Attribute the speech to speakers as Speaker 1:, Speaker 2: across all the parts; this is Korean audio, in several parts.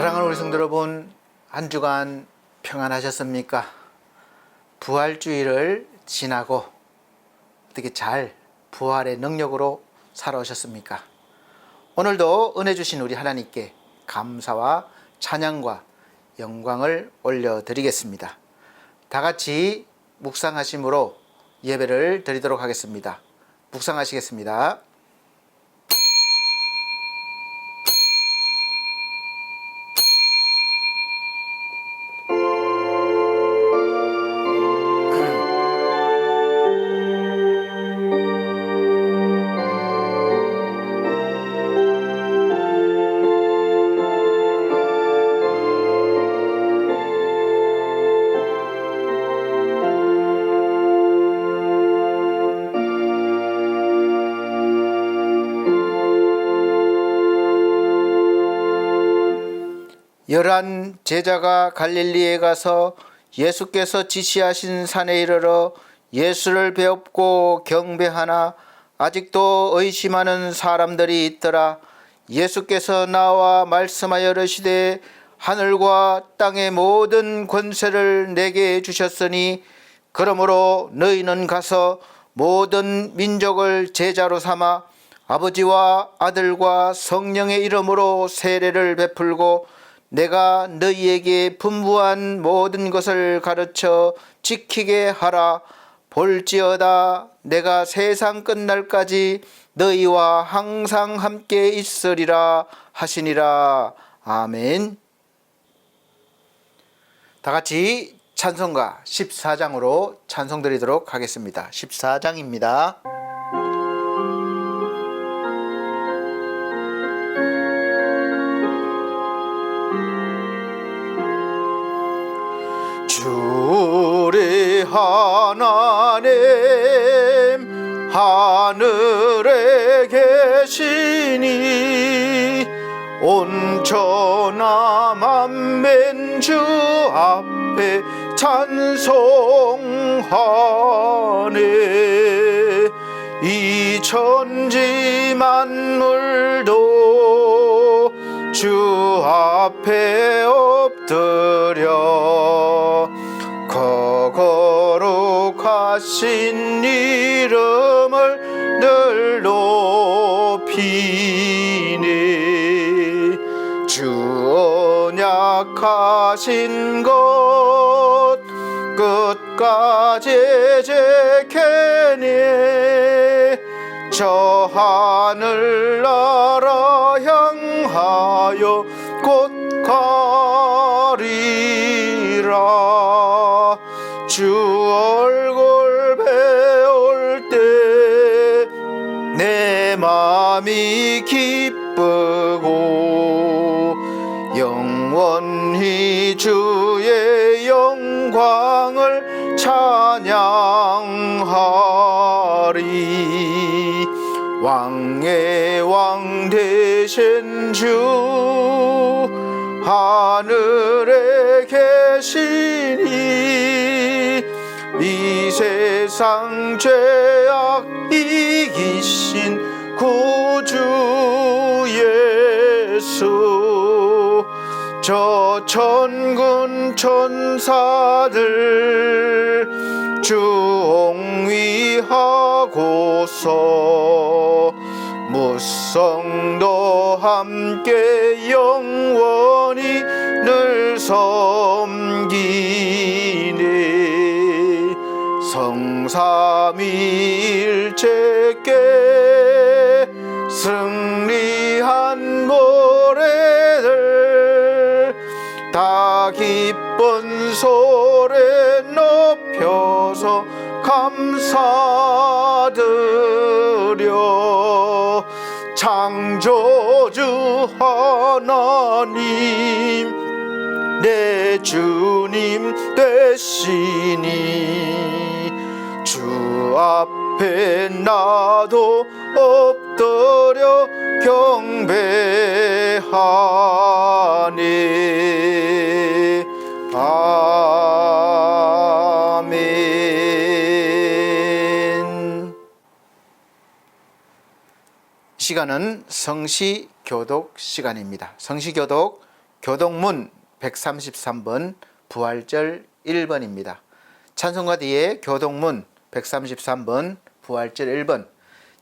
Speaker 1: 사랑하는 우리 성도 여러분, 한 주간 평안하셨습니까? 부활주의를 지나고 어떻게 잘 부활의 능력으로 살아오셨습니까? 오늘도 은혜 주신 우리 하나님께 감사와 찬양과 영광을 올려드리겠습니다. 다 같이 묵상하심으로 예배를 드리도록 하겠습니다. 묵상하시겠습니다. 열한 제자가 갈릴리에 가서 예수께서 지시하신 산에 이르러 예수를 배웁고 경배하나 아직도 의심하는 사람들이 있더라. 예수께서 나와 말씀하여 이르시되 하늘과 땅의 모든 권세를 내게 주셨으니 그러므로 너희는 가서 모든 민족을 제자로 삼아 아버지와 아들과 성령의 이름으로 세례를 베풀고 내가 너희에게 분부한 모든 것을 가르쳐 지키게 하라. 볼지어다 내가 세상 끝날까지 너희와 항상 함께 있으리라 하시니라. 아멘. 다 같이 찬송가 14장으로 찬송 드리도록 하겠습니다. 14장입니다. 주의 하나님 하늘에 계시니 온천하 만민 주 앞에 찬송하네. 이 천지 만물도 주 앞에 엎드려 거룩하신 이름을 늘 높이네. 주 언약하신 것 끝까지 지키네. 저 하늘나라 향하여 곧 가리라. 주 얼굴 배울 때 내 마음이 기쁘고 영원히 주의 영광을 찬양하리. 왕의 왕 되신 주 하늘에 계시니 이 세상 죄악 이기신 구주 예수. 저 천군 천사들 주 옹위하고서 무성도 함께 영원히 늘 섬기네. 성삼위일체께 승리한 노래들 다 기쁜 소리 높여서 감사드려. 창조주 하나님 내 주님 되시니 주 앞에 나도 엎드려 경배하네. 아멘. 시간은 성시교독 시간입니다. 성시교독 교동문 133번 부활절 1번입니다. 찬송가 뒤에 교동문 133번 부활절 1번,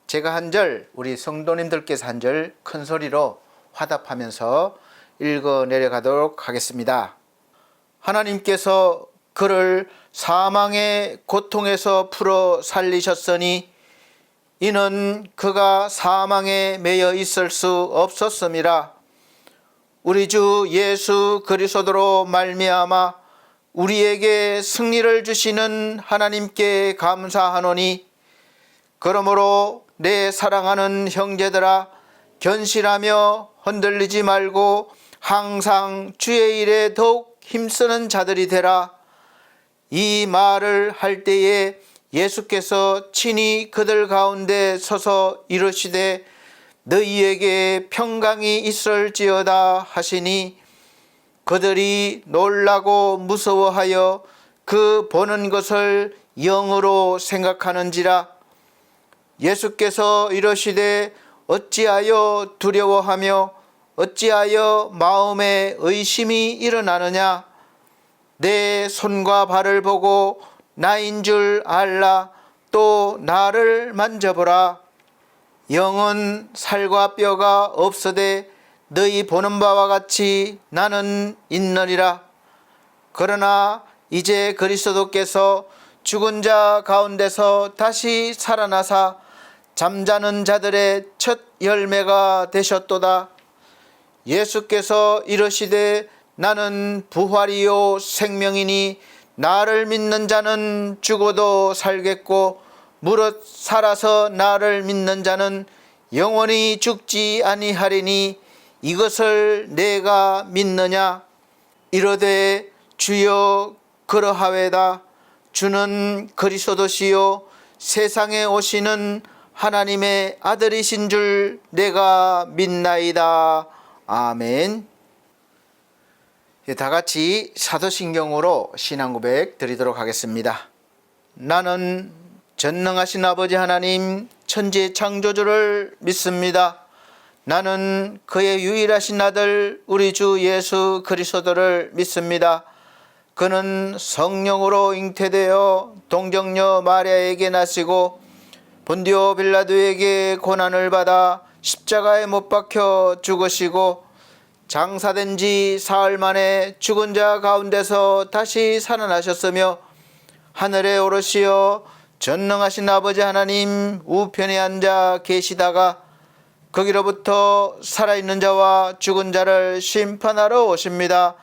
Speaker 1: 제가 한 절, 우리 성도님들께서 한 절 큰 소리로 화답하면서 읽어 내려가도록 하겠습니다. 하나님께서 그를 사망의 고통에서 풀어 살리셨으니 이는 그가 사망에 매여 있을 수 없었음이라. 우리 주 예수 그리스도로 말미암아 우리에게 승리를 주시는 하나님께 감사하노니, 그러므로 내 사랑하는 형제들아, 견실하며 흔들리지 말고 항상 주의 일에 더욱 힘쓰는 자들이 되라. 이 말을 할 때에 예수께서 친히 그들 가운데 서서 이르시되 너희에게 평강이 있을지어다 하시니, 그들이 놀라고 무서워하여 그 보는 것을 영으로 생각하는지라. 예수께서 이르시되 어찌하여 두려워하며 어찌하여 마음에 의심이 일어나느냐. 내 손과 발을 보고 나인 줄 알라. 또 나를 만져보라. 영은 살과 뼈가 없으되 너희 보는 바와 같이 나는 있느니라. 그러나 이제 그리스도께서 죽은 자 가운데서 다시 살아나사 잠자는 자들의 첫 열매가 되셨도다. 예수께서 이르시되 나는 부활이요 생명이니 나를 믿는 자는 죽어도 살겠고 무릇 살아서 나를 믿는 자는 영원히 죽지 아니하리니 이것을 내가 믿느냐. 이르되 주여 그러하외다. 주는 그리스도시요 세상에 오시는 하나님의 아들이신 줄 내가 믿나이다. 아멘. 다 같이 사도신경으로 신앙고백 드리도록 하겠습니다. 나는 전능하신 아버지 하나님 천지 창조주를 믿습니다. 나는 그의 유일하신 아들 우리 주 예수 그리스도를 믿습니다. 그는 성령으로 잉태되어 동정녀 마리아에게 나시고 본디오 빌라도에게 고난을 받아 십자가에 못 박혀 죽으시고 장사된 지 사흘 만에 죽은 자 가운데서 다시 살아나셨으며 하늘에 오르시어 전능하신 아버지 하나님 우편에 앉아 계시다가 거기로부터 살아있는 자와 죽은 자를 심판하러 오십니다.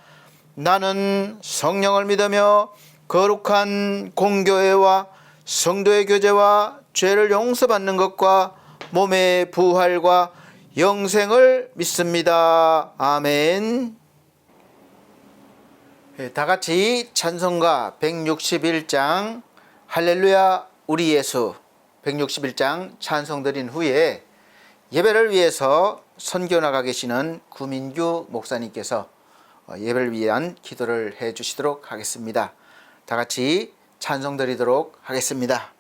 Speaker 1: 나는 성령을 믿으며 거룩한 공교회와 성도의 교제와 죄를 용서받는 것과 몸의 부활과 영생을 믿습니다. 아멘. 다 같이 찬송가 161장 할렐루야 우리 예수 161장 찬송 드린 후에 예배를 위해서 선교 나가 계시는 구민규 목사님께서 예배를 위한 기도를 해 주시도록 하겠습니다. 다 같이 찬송 드리도록 하겠습니다.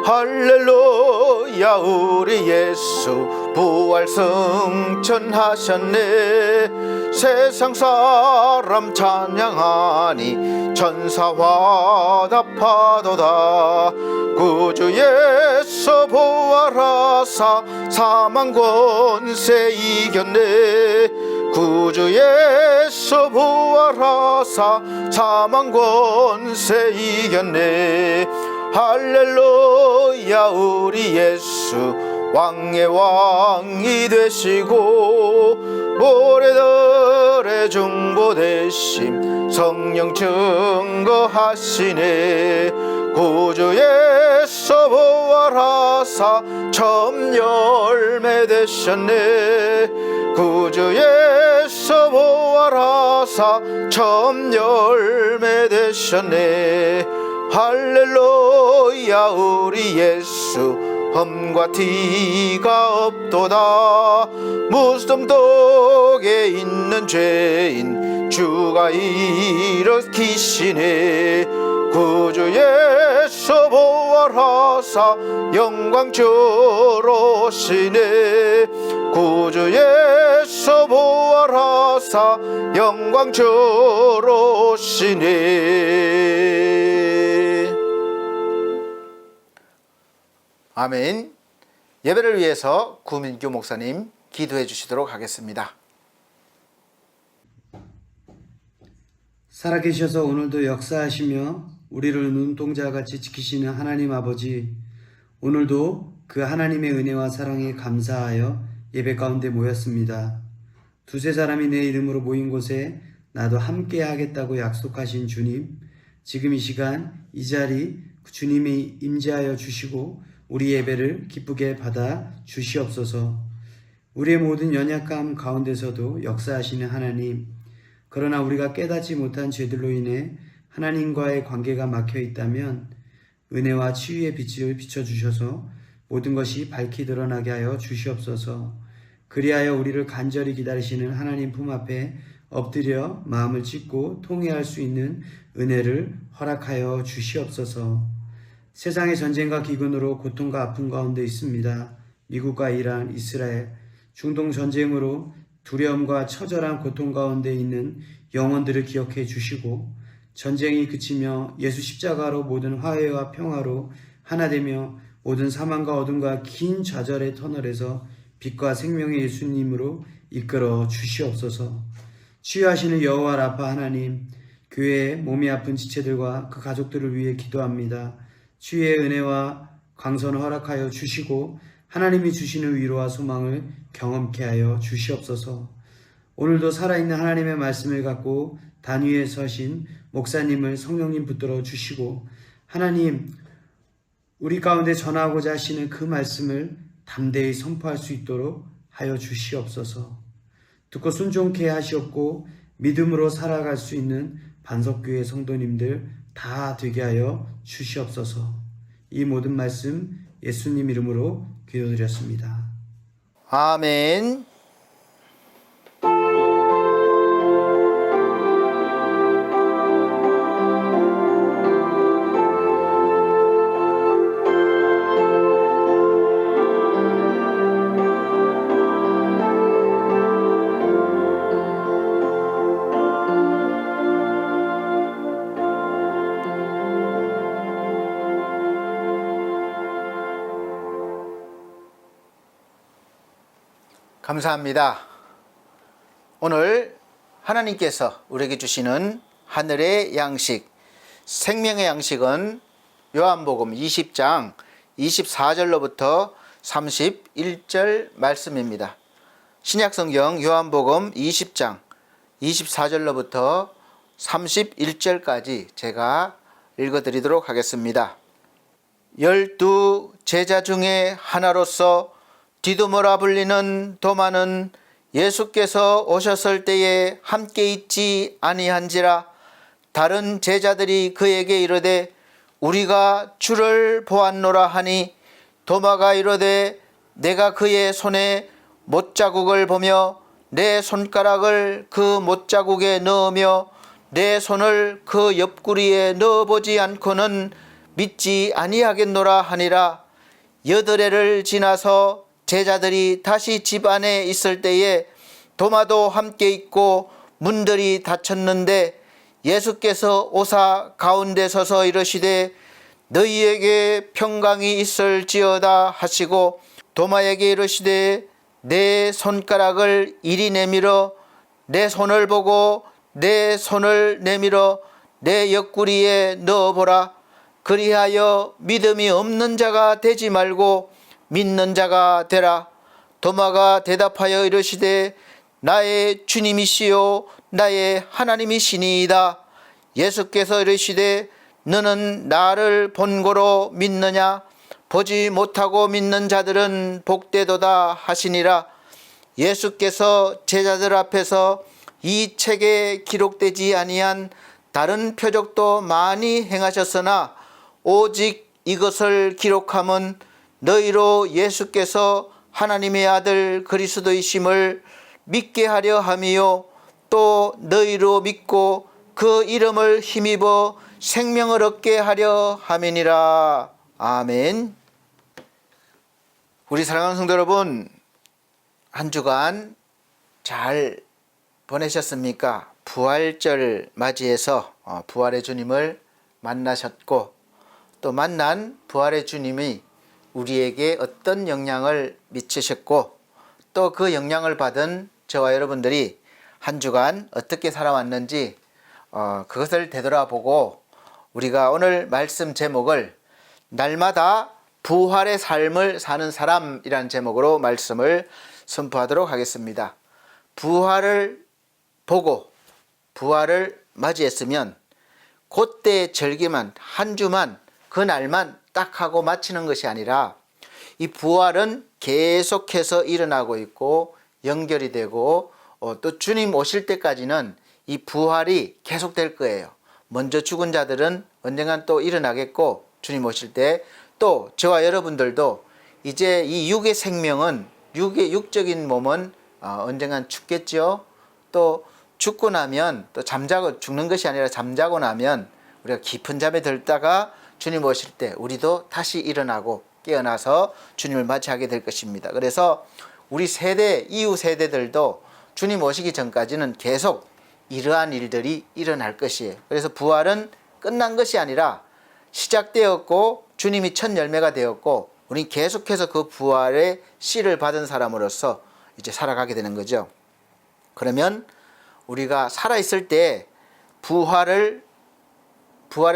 Speaker 1: 할렐루야 우리 예수 부활 승천하셨네. 세상 사람 찬양하니 천사와 답하도다. 구주 예수 부활하사 사망 권세 이겼네. 구주 예수 부활하사 사망 권세 이겼네. 할렐루야 우리 예수 왕의 왕이 되시고 모래들의 중보 되심 성령 증거하시네. 구주 예수 부활하사 처음 열매 되셨네. 구주 예수 부활하사 처음 열매 되셨네. 할렐루야 우리 예수 험과 티가 없도다. 무덤독에 있는 죄인 주가 일으키시네. 구주 예수 부활하사 영광 주로시네. 구주 예수 부활하사 영광 주로시네. 아멘. 예배를 위해서 구민규 목사님 기도해 주시도록 하겠습니다.
Speaker 2: 살아계셔서 오늘도 역사하시며 우리를 눈동자같이 지키시는 하나님 아버지, 오늘도 그 하나님의 은혜와 사랑에 감사하여 예배 가운데 모였습니다. 두세 사람이 내 이름으로 모인 곳에 나도 함께 하겠다고 약속하신 주님, 지금 이 시간 이 자리 주님이 임재하여 주시고 우리 예배를 기쁘게 받아 주시옵소서. 우리의 모든 연약함 가운데서도 역사하시는 하나님, 그러나 우리가 깨닫지 못한 죄들로 인해 하나님과의 관계가 막혀 있다면 은혜와 치유의 빛을 비춰주셔서 모든 것이 밝히 드러나게 하여 주시옵소서. 그리하여 우리를 간절히 기다리시는 하나님 품 앞에 엎드려 마음을 찢고 통회할 수 있는 은혜를 허락하여 주시옵소서. 세상의 전쟁과 기근으로 고통과 아픔 가운데 있습니다. 미국과 이란, 이스라엘, 중동 전쟁으로 두려움과 처절한 고통 가운데 있는 영혼들을 기억해 주시고 전쟁이 그치며 예수 십자가로 모든 화해와 평화로 하나 되며 모든 사망과 어둠과 긴 좌절의 터널에서 빛과 생명의 예수님으로 이끌어 주시옵소서. 치유하시는 여호와 라파 하나님, 교회의 몸이 아픈 지체들과 그 가족들을 위해 기도합니다. 치유의 은혜와 강선을 허락하여 주시고 하나님이 주시는 위로와 소망을 경험케 하여 주시옵소서. 오늘도 살아있는 하나님의 말씀을 갖고 단위에 서신 목사님을 성령님 붙들어 주시고 하나님, 우리 가운데 전하고자 하시는 그 말씀을 담대히 선포할 수 있도록 하여 주시옵소서. 듣고 순종케 하시옵고 믿음으로 살아갈 수 있는 반석교회 성도님들 다 되게 하여 주시옵소서. 이 모든 말씀 예수님 이름으로 기도드렸습니다.
Speaker 1: 아멘. 감사합니다. 오늘 하나님께서 우리에게 주시는 하늘의 양식, 생명의 양식은 요한복음 20장 24절로부터 31절 말씀입니다. 신약성경 요한복음 20장 24절로부터 31절까지 제가 읽어드리도록 하겠습니다. 12 제자 중에 하나로서 디두모라 불리는 도마는 예수께서 오셨을 때에 함께 있지 아니한지라. 다른 제자들이 그에게 이르되 우리가 주를 보았노라 하니 도마가 이르되 내가 그의 손에 못자국을 보며 내 손가락을 그 못자국에 넣으며 내 손을 그 옆구리에 넣어보지 않고는 믿지 아니하겠노라 하니라. 8해를 지나서 제자들이 다시 집 안에 있을 때에 도마도 함께 있고 문들이 닫혔는데 예수께서 오사 가운데 서서 이르시되 너희에게 평강이 있을지어다 하시고 도마에게 이르시되 내 손가락을 이리 내밀어 내 손을 보고 내 손을 내밀어 내 옆구리에 넣어보라. 그리하여 믿음이 없는 자가 되지 말고 믿는 자가 되라. 도마가 대답하여 이르시되 나의 주님이시요 나의 하나님이시니이다. 예수께서 이르시되 너는 나를 본고로 믿느냐? 보지 못하고 믿는 자들은 복되도다 하시니라. 예수께서 제자들 앞에서 이 책에 기록되지 아니한 다른 표적도 많이 행하셨으나 오직 이것을 기록함은 너희로 예수께서 하나님의 아들 그리스도이심을 믿게 하려 함이요 또 너희로 믿고 그 이름을 힘입어 생명을 얻게 하려 함이니라. 아멘. 우리 사랑하는 성도 여러분, 한 주간 잘 보내셨습니까? 부활절 맞이해서 부활의 주님을 만나셨고, 또 만난 부활의 주님이 우리에게 어떤 영향을 미치셨고, 또 그 영향을 받은 저와 여러분들이 한 주간 어떻게 살아왔는지 그것을 되돌아보고, 우리가 오늘 말씀 제목을 날마다 부활의 삶을 사는 사람이라는 제목으로 말씀을 선포하도록 하겠습니다. 부활을 보고 부활을 맞이했으면 그때 절기만, 한 주만, 그날만 딱 하고 마치는 것이 아니라 이 부활은 계속해서 일어나고 있고 연결이 되고 또 주님 오실 때까지는 이 부활이 계속될 거예요. 먼저 죽은 자들은 언젠간 또 일어나겠고, 주님 오실 때 또 저와 여러분들도 이제 이 육의 생명은, 육적인 몸은 언젠간 죽겠죠. 또 죽고 나면, 또 잠자고, 죽는 것이 아니라 잠자고 나면 우리가 깊은 잠에 들다가 주님 오실 때 우리도 다시 일어나고 깨어나서 주님을 맞이하게 될 것입니다. 그래서 우리 세대, 이후 세대들도 주님 오시기 전까지는 계속 이러한 일들이 일어날 것이에요. 그래서 부활은 끝난 것이 아니라 시작되었고, 주님이 첫 열매가 되었고, 우리는 계속해서 그 부활의 씨를 받은 사람으로서 이제 살아가게 되는 거죠. 그러면 우리가 살아있을 때 부활의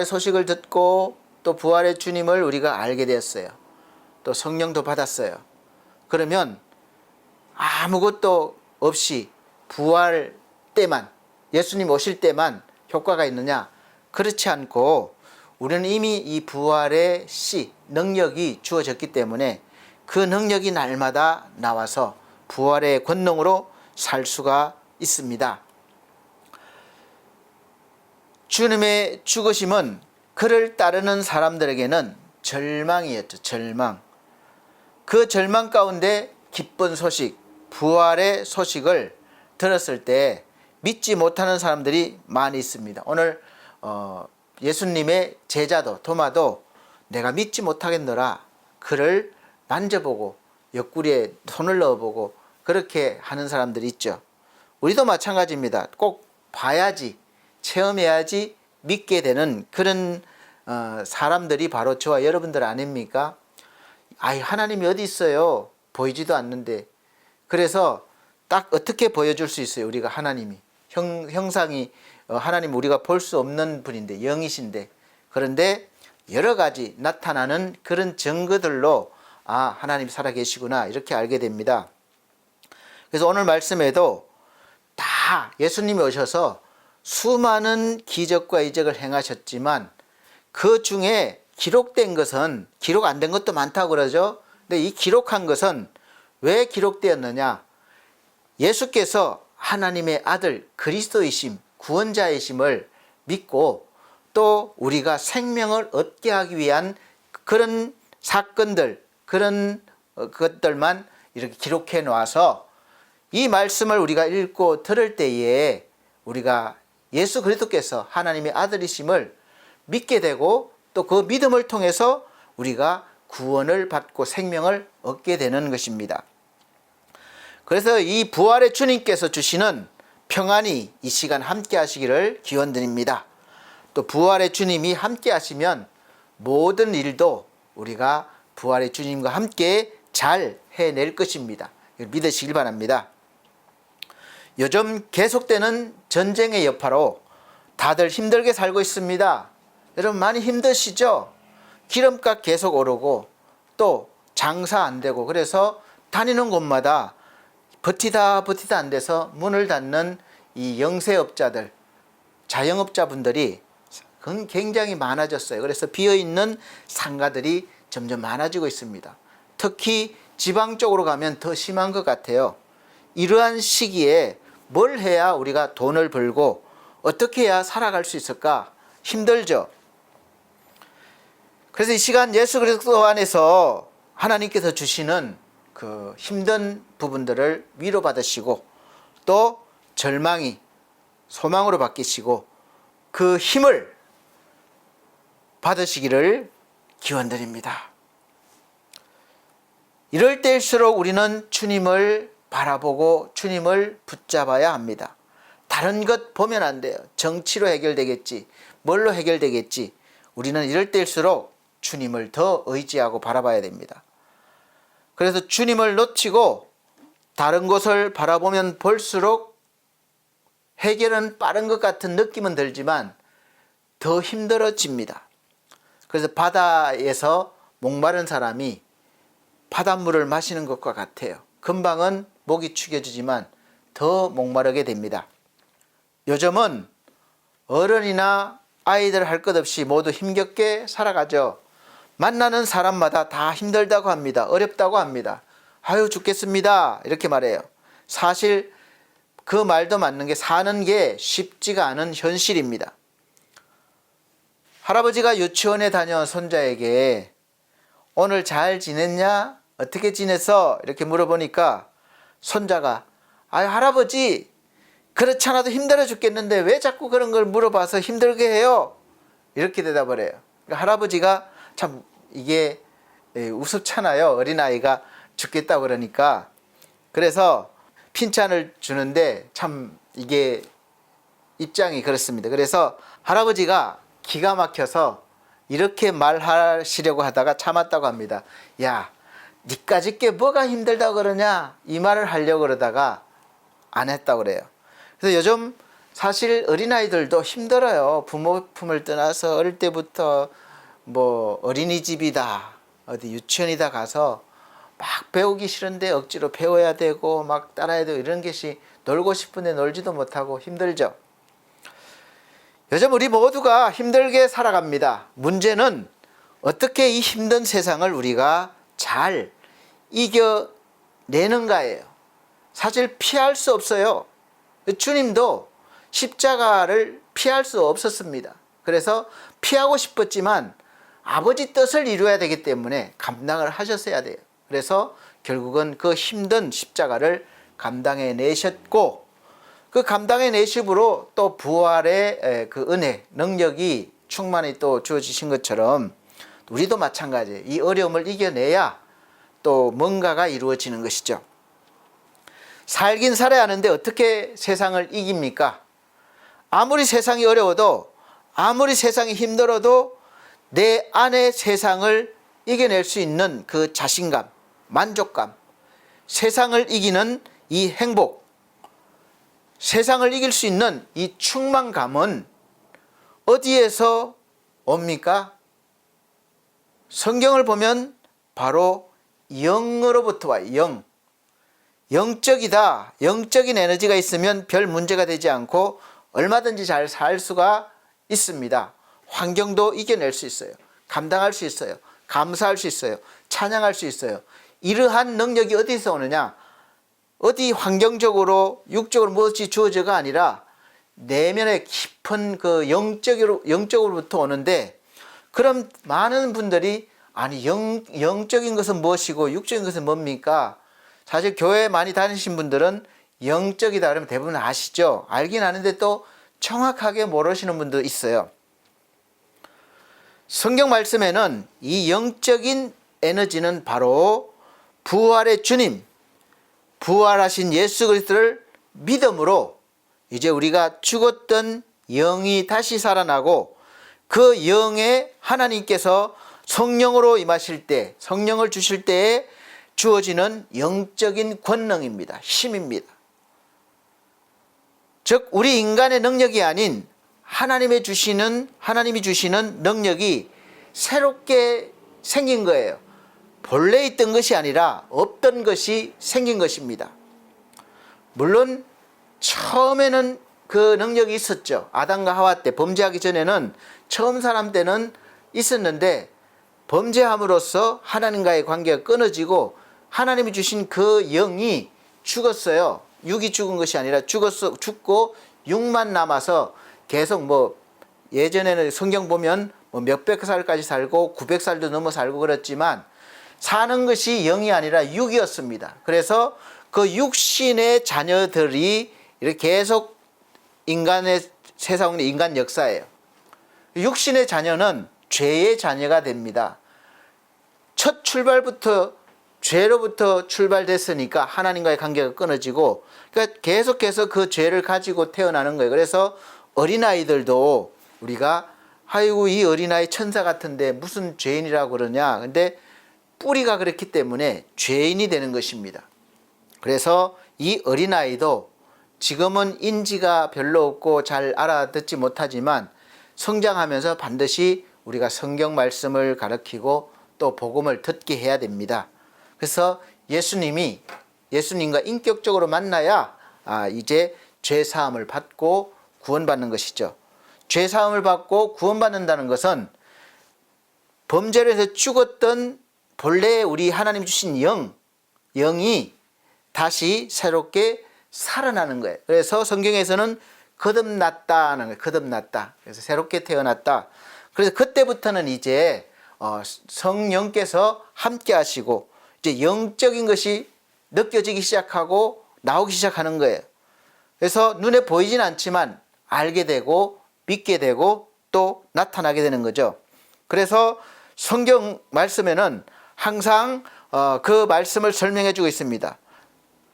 Speaker 1: 소식을 듣고 또 부활의 주님을 우리가 알게 되었어요. 또 성령도 받았어요. 그러면 아무것도 없이 부활 때만, 예수님 오실 때만 효과가 있느냐? 그렇지 않고 우리는 이미 이 부활의 씨, 능력이 주어졌기 때문에 그 능력이 날마다 나와서 부활의 권능으로 살 수가 있습니다. 주님의 죽으심은 그를 따르는 사람들에게는 절망이었죠. 절망. 그 절망 가운데 기쁜 소식, 부활의 소식을 들었을 때 믿지 못하는 사람들이 많이 있습니다. 오늘 예수님의 제자도, 도마도 내가 믿지 못하겠노라, 그를 만져보고 옆구리에 손을 넣어보고 그렇게 하는 사람들이 있죠. 우리도 마찬가지입니다. 꼭 봐야지, 체험해야지 믿게 되는 그런 사람들이 바로 저와 여러분들 아닙니까? 하나님이 어디 있어요? 보이지도 않는데. 그래서 딱 어떻게 보여줄 수 있어요? 우리가 하나님이 형상이 하나님 우리가 볼 수 없는 분인데, 영이신데, 그런데 여러 가지 나타나는 그런 증거들로 하나님 살아계시구나 이렇게 알게 됩니다. 그래서 오늘 말씀에도 다 예수님이 오셔서 수많은 기적과 이적을 행하셨지만 그 중에 기록된 것은, 기록 안 된 것도 많다고 그러죠. 근데 이 기록한 것은 왜 기록되었느냐? 예수께서 하나님의 아들 그리스도이심, 구원자이심을 믿고 또 우리가 생명을 얻게 하기 위한 그런 사건들, 그런 것들만 이렇게 기록해 놓아서 이 말씀을 우리가 읽고 들을 때에 우리가 예수 그리스도께서 하나님의 아들이심을 믿게 되고 또 그 믿음을 통해서 우리가 구원을 받고 생명을 얻게 되는 것입니다. 그래서 이 부활의 주님께서 주시는 평안이 이 시간 함께 하시기를 기원드립니다. 또 부활의 주님이 함께 하시면 모든 일도 우리가 부활의 주님과 함께 잘 해낼 것입니다. 믿으시길 바랍니다. 요즘 계속되는 전쟁의 여파로 다들 힘들게 살고 있습니다. 여러분 많이 힘드시죠? 기름값 계속 오르고 또 장사 안 되고, 그래서 다니는 곳마다 버티다 안 돼서 문을 닫는 이 영세업자들, 자영업자분들이 굉장히 많아졌어요. 그래서 비어있는 상가들이 점점 많아지고 있습니다. 특히 지방 쪽으로 가면 더 심한 것 같아요. 이러한 시기에 뭘 해야 우리가 돈을 벌고 어떻게 해야 살아갈 수 있을까? 힘들죠. 그래서 이 시간 예수 그리스도 안에서 하나님께서 주시는 그 힘든 부분들을 위로받으시고 또 절망이 소망으로 바뀌시고 그 힘을 받으시기를 기원드립니다. 이럴 때일수록 우리는 주님을 바라보고 주님을 붙잡아야 합니다. 다른 것 보면 안 돼요. 정치로 해결되겠지, 뭘로 해결되겠지. 우리는 이럴 때일수록 주님을 더 의지하고 바라봐야 됩니다. 그래서 주님을 놓치고 다른 곳을 바라보면 볼수록 해결은 빠른 것 같은 느낌은 들지만 더 힘들어집니다. 그래서 바다에서 목마른 사람이 바닷물을 마시는 것과 같아요. 금방은 목이 축여지지만 더 목마르게 됩니다. 요즘은 어른이나 아이들 할 것 없이 모두 힘겹게 살아가죠. 만나는 사람마다 다 힘들다고 합니다. 어렵다고 합니다. 아유 죽겠습니다 이렇게 말해요. 사실 그 말도 맞는 게 사는 게 쉽지가 않은 현실입니다. 할아버지가 유치원에 다녀온 손자에게 오늘 잘 지냈냐? 어떻게 지냈어? 이렇게 물어보니까 손자가 아유 할아버지 그렇지 않아도 힘들어 죽겠는데 왜 자꾸 그런 걸 물어봐서 힘들게 해요? 이렇게 대답을 해요. 그러니까 할아버지가 참 이게 우습잖아요. 어린아이가 죽겠다고 그러니까. 그래서 핀찬을 주는데 참 이게 입장이 그렇습니다. 그래서 할아버지가 기가 막혀서 이렇게 말하시려고 하다가 참았다고 합니다. 야, 니까짓 게 뭐가 힘들다고 그러냐? 이 말을 하려고 그러다가 안 했다고 그래요. 그래서 요즘 사실 어린아이들도 힘들어요. 부모 품을 떠나서 어릴 때부터 뭐 어린이집이다, 어디 유치원이다 가서 막 배우기 싫은데 억지로 배워야 되고 막 따라야 되고 이런 것이 놀고 싶은데 놀지도 못하고 힘들죠. 요즘 우리 모두가 힘들게 살아갑니다. 문제는 어떻게 이 힘든 세상을 우리가 잘 이겨내는가예요. 사실 피할 수 없어요. 주님도 십자가를 피할 수 없었습니다. 그래서 피하고 싶었지만 아버지 뜻을 이루어야 되기 때문에 감당을 하셨어야 돼요. 그래서 결국은 그 힘든 십자가를 감당해 내셨고 그 감당해 내심으로 또 부활의 그 은혜, 능력이 충만히 또 주어지신 것처럼 우리도 마찬가지예요. 이 어려움을 이겨내야 또 뭔가가 이루어지는 것이죠. 살긴 살아야 하는데 어떻게 세상을 이깁니까? 아무리 세상이 어려워도 아무리 세상이 힘들어도 내 안의 세상을 이겨낼 수 있는 그 자신감, 만족감, 세상을 이기는 이 행복, 세상을 이길 수 있는 이 충만감은 어디에서 옵니까? 성경을 보면 바로 영으로부터 와요. 영. 영적이다. 영적인 에너지가 있으면 별 문제가 되지 않고 얼마든지 잘 살 수가 있습니다. 환경도 이겨낼 수 있어요. 감당할 수 있어요. 감사할 수 있어요. 찬양할 수 있어요. 이러한 능력이 어디서 오느냐? 어디 환경적으로 육적으로 무엇이 주어져가 아니라 내면의 깊은 그 영적으로부터 오는데, 그럼 많은 분들이 아니 영적인 것은 무엇이고 육적인 것은 뭡니까? 사실 교회 많이 다니신 분들은 영적이다 그러면 대부분 아시죠? 알긴 아는데 또 정확하게 모르시는 분도 있어요. 성경 말씀에는 이 영적인 에너지는 바로 부활의 주님, 부활하신 예수 그리스도를 믿음으로 이제 우리가 죽었던 영이 다시 살아나고 그 영에 하나님께서 성령으로 임하실 때, 성령을 주실 때에 주어지는 영적인 권능입니다. 힘입니다. 즉 우리 인간의 능력이 아닌 하나님이 주시는 능력이 새롭게 생긴 거예요. 본래 있던 것이 아니라 없던 것이 생긴 것입니다. 물론 처음에는 그 능력이 있었죠. 아담과 하와 때, 범죄하기 전에는 처음 사람 때는 있었는데 범죄함으로써 하나님과의 관계가 끊어지고 하나님이 주신 그 영이 죽었어요. 육이 죽은 것이 아니라 죽고 육만 남아서 계속 뭐 예전에는 성경 보면 뭐 몇백 살까지 살고 900살도 넘어 살고 그랬지만 사는 것이 영이 아니라 육이었습니다. 그래서 그 육신의 자녀들이 이렇게 계속 인간의 세상의 인간 역사예요. 육신의 자녀는 죄의 자녀가 됩니다. 첫 출발부터 죄로부터 출발됐으니까 하나님과의 관계가 끊어지고, 그러니까 계속해서 그 죄를 가지고 태어나는 거예요. 그래서 어린아이들도 우리가 아이고 이 어린아이 천사 같은데 무슨 죄인이라고 그러냐. 근데 뿌리가 그렇기 때문에 죄인이 되는 것입니다. 그래서 이 어린아이도 지금은 인지가 별로 없고 잘 알아듣지 못하지만 성장하면서 반드시 우리가 성경 말씀을 가르치고 또 복음을 듣게 해야 됩니다. 그래서 예수님과 인격적으로 만나야 이제 죄 사함을 받고 구원받는 것이죠. 죄 사함을 받고 구원받는다는 것은 범죄로 해서 죽었던 본래 우리 하나님 주신 영이 다시 새롭게 살아나는 거예요. 그래서 성경에서는 거듭났다는 거예요. 거듭났다. 그래서 새롭게 태어났다. 그래서 그때부터는 이제 성령께서 함께 하시고 이제 영적인 것이 느껴지기 시작하고 나오기 시작하는 거예요. 그래서 눈에 보이진 않지만 알게 되고 믿게 되고 또 나타나게 되는 거죠. 그래서 성경 말씀에는 항상 그 말씀을 설명해 주고 있습니다.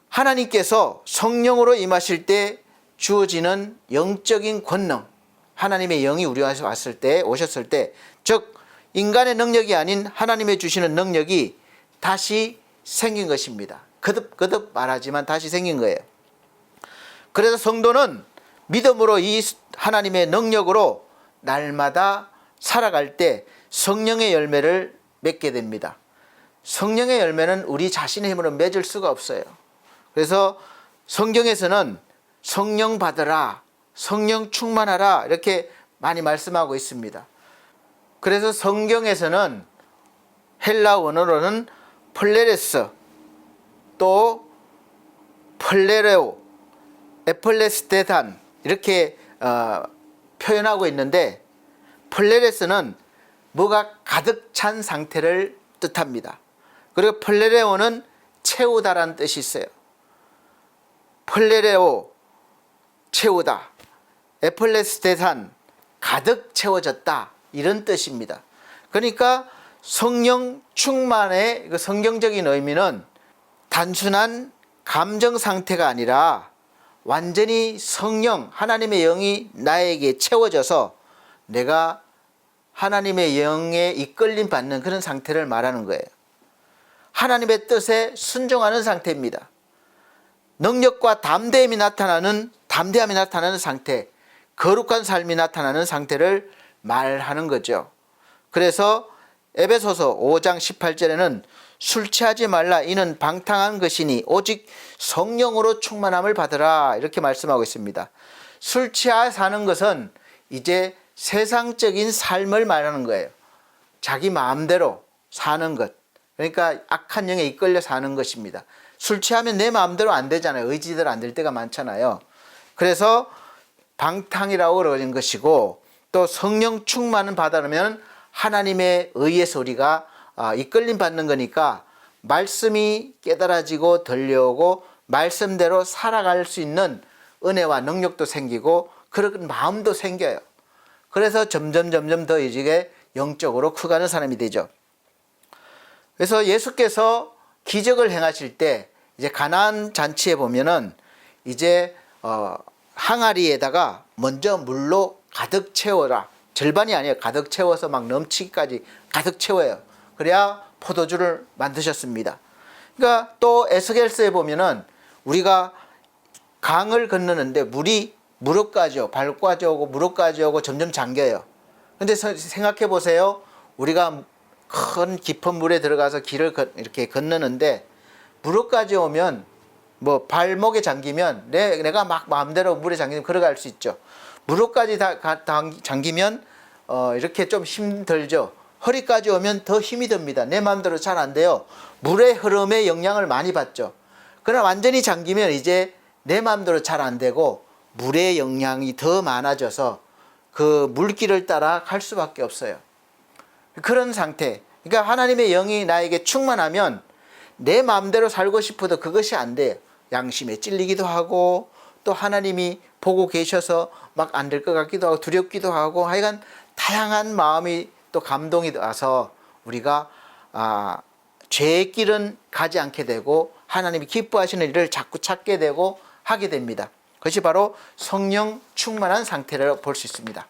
Speaker 1: 하나님께서 성령으로 임하실 때 주어지는 영적인 권능, 하나님의 영이 우리한테 오셨을 때, 즉 인간의 능력이 아닌 하나님의 주시는 능력이 다시 생긴 것입니다. 거듭 말하지만 다시 생긴 거예요. 그래서 성도는 믿음으로 이 하나님의 능력으로 날마다 살아갈 때 성령의 열매를 맺게 됩니다. 성령의 열매는 우리 자신의 힘으로 맺을 수가 없어요. 그래서 성경에서는 성령 받으라, 성령 충만하라 이렇게 많이 말씀하고 있습니다. 그래서 성경에서는 헬라 원어로는 폴레레스, 또 폴레레오, 에플레스테단 이렇게 표현하고 있는데, 폴레레스는 뭐가 가득 찬 상태를 뜻합니다. 그리고 폴레레오는 채우다라는 뜻이 있어요. 폴레레오, 채우다. 에플레스테산, 가득 채워졌다 이런 뜻입니다. 그러니까 성령 충만의 그 성경적인 의미는 단순한 감정 상태가 아니라 완전히 성령, 하나님의 영이 나에게 채워져서 내가 하나님의 영에 이끌림 받는 그런 상태를 말하는 거예요. 하나님의 뜻에 순종하는 상태입니다. 능력과 담대함이 나타나는 상태, 거룩한 삶이 나타나는 상태를 말하는 거죠. 그래서 에베소서 5장 18절에는 술 취하지 말라, 이는 방탕한 것이니 오직 성령으로 충만함을 받으라 이렇게 말씀하고 있습니다. 술 취하 사는 것은 이제 세상적인 삶을 말하는 거예요. 자기 마음대로 사는 것, 그러니까 악한 영에 이끌려 사는 것입니다. 술 취하면 내 마음대로 안 되잖아요. 의지대로 안 될 때가 많잖아요. 그래서 방탕이라고 그러는 것이고, 또 성령 충만은 받으면 하나님의 의에서 우리가 이끌림 받는 거니까 말씀이 깨달아지고 들려오고 말씀대로 살아갈 수 있는 은혜와 능력도 생기고 그런 마음도 생겨요. 그래서 점점 더 이제 영적으로 커가는 사람이 되죠. 그래서 예수께서 기적을 행하실 때 이제 가나안 잔치에 보면은 이제 항아리에다가 먼저 물로 가득 채워라. 절반이 아니에요. 가득 채워서 막 넘치기까지 가득 채워요. 그래야 포도주를 만드셨습니다. 그러니까 또 에스겔서에 보면은 우리가 강을 건너는데 물이 무릎까지 오고 발까지 오고 무릎까지 오고 점점 잠겨요. 근데 생각해 보세요. 우리가 큰 깊은 물에 들어가서 길을 이렇게 건너는데 무릎까지 오면 뭐 발목에 잠기면 내가 막 마음대로 물에 잠기면 걸어갈 수 있죠. 무릎까지 잠기면 이렇게 좀 힘들죠. 허리까지 오면 더 힘이 듭니다. 내 마음대로 잘 안 돼요. 물의 흐름에 영향을 많이 받죠. 그러나 완전히 잠기면 이제 내 마음대로 잘 안 되고 물의 영향이 더 많아져서 그 물길을 따라 갈 수밖에 없어요. 그런 상태. 그러니까 하나님의 영이 나에게 충만하면 내 마음대로 살고 싶어도 그것이 안 돼요. 양심에 찔리기도 하고 또 하나님이 보고 계셔서 막 안 될 것 같기도 하고 두렵기도 하고 하여간 다양한 마음이 또 감동이 와서 우리가 죄의 길은 가지 않게 되고 하나님이 기뻐하시는 일을 자꾸 찾게 되고 하게 됩니다. 그것이 바로 성령 충만한 상태를 볼 수 있습니다.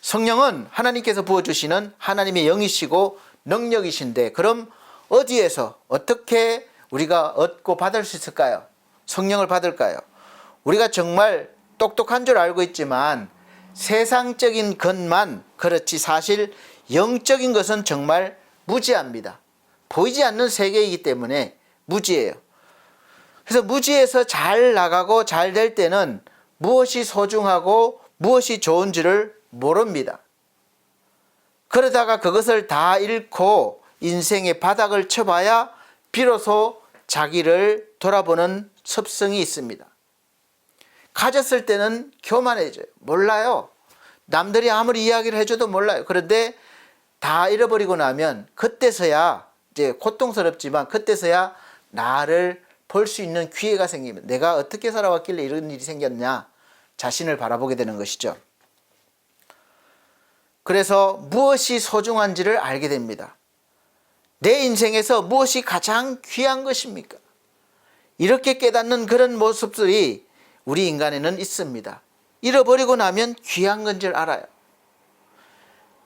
Speaker 1: 성령은 하나님께서 부어주시는 하나님의 영이시고 능력이신데, 그럼 어디에서 어떻게 우리가 얻고 받을 수 있을까요? 성령을 받을까요? 우리가 정말 똑똑한 줄 알고 있지만 세상적인 것만 그렇지 사실 영적인 것은 정말 무지합니다. 보이지 않는 세계이기 때문에 무지해요. 그래서 무지에서 잘 나가고 잘 될 때는 무엇이 소중하고 무엇이 좋은지를 모릅니다. 그러다가 그것을 다 잃고 인생의 바닥을 쳐봐야 비로소 자기를 돌아보는 습성이 있습니다. 가졌을 때는 교만해져요. 몰라요. 남들이 아무리 이야기를 해줘도 몰라요. 그런데 다 잃어버리고 나면 그때서야, 이제 고통스럽지만 그때서야 나를 볼 수 있는 기회가 생기면, 내가 어떻게 살아왔길래 이런 일이 생겼냐, 자신을 바라보게 되는 것이죠. 그래서 무엇이 소중한지를 알게 됩니다. 내 인생에서 무엇이 가장 귀한 것입니까? 이렇게 깨닫는 그런 모습들이 우리 인간에는 있습니다. 잃어버리고 나면 귀한 건 줄 알아요.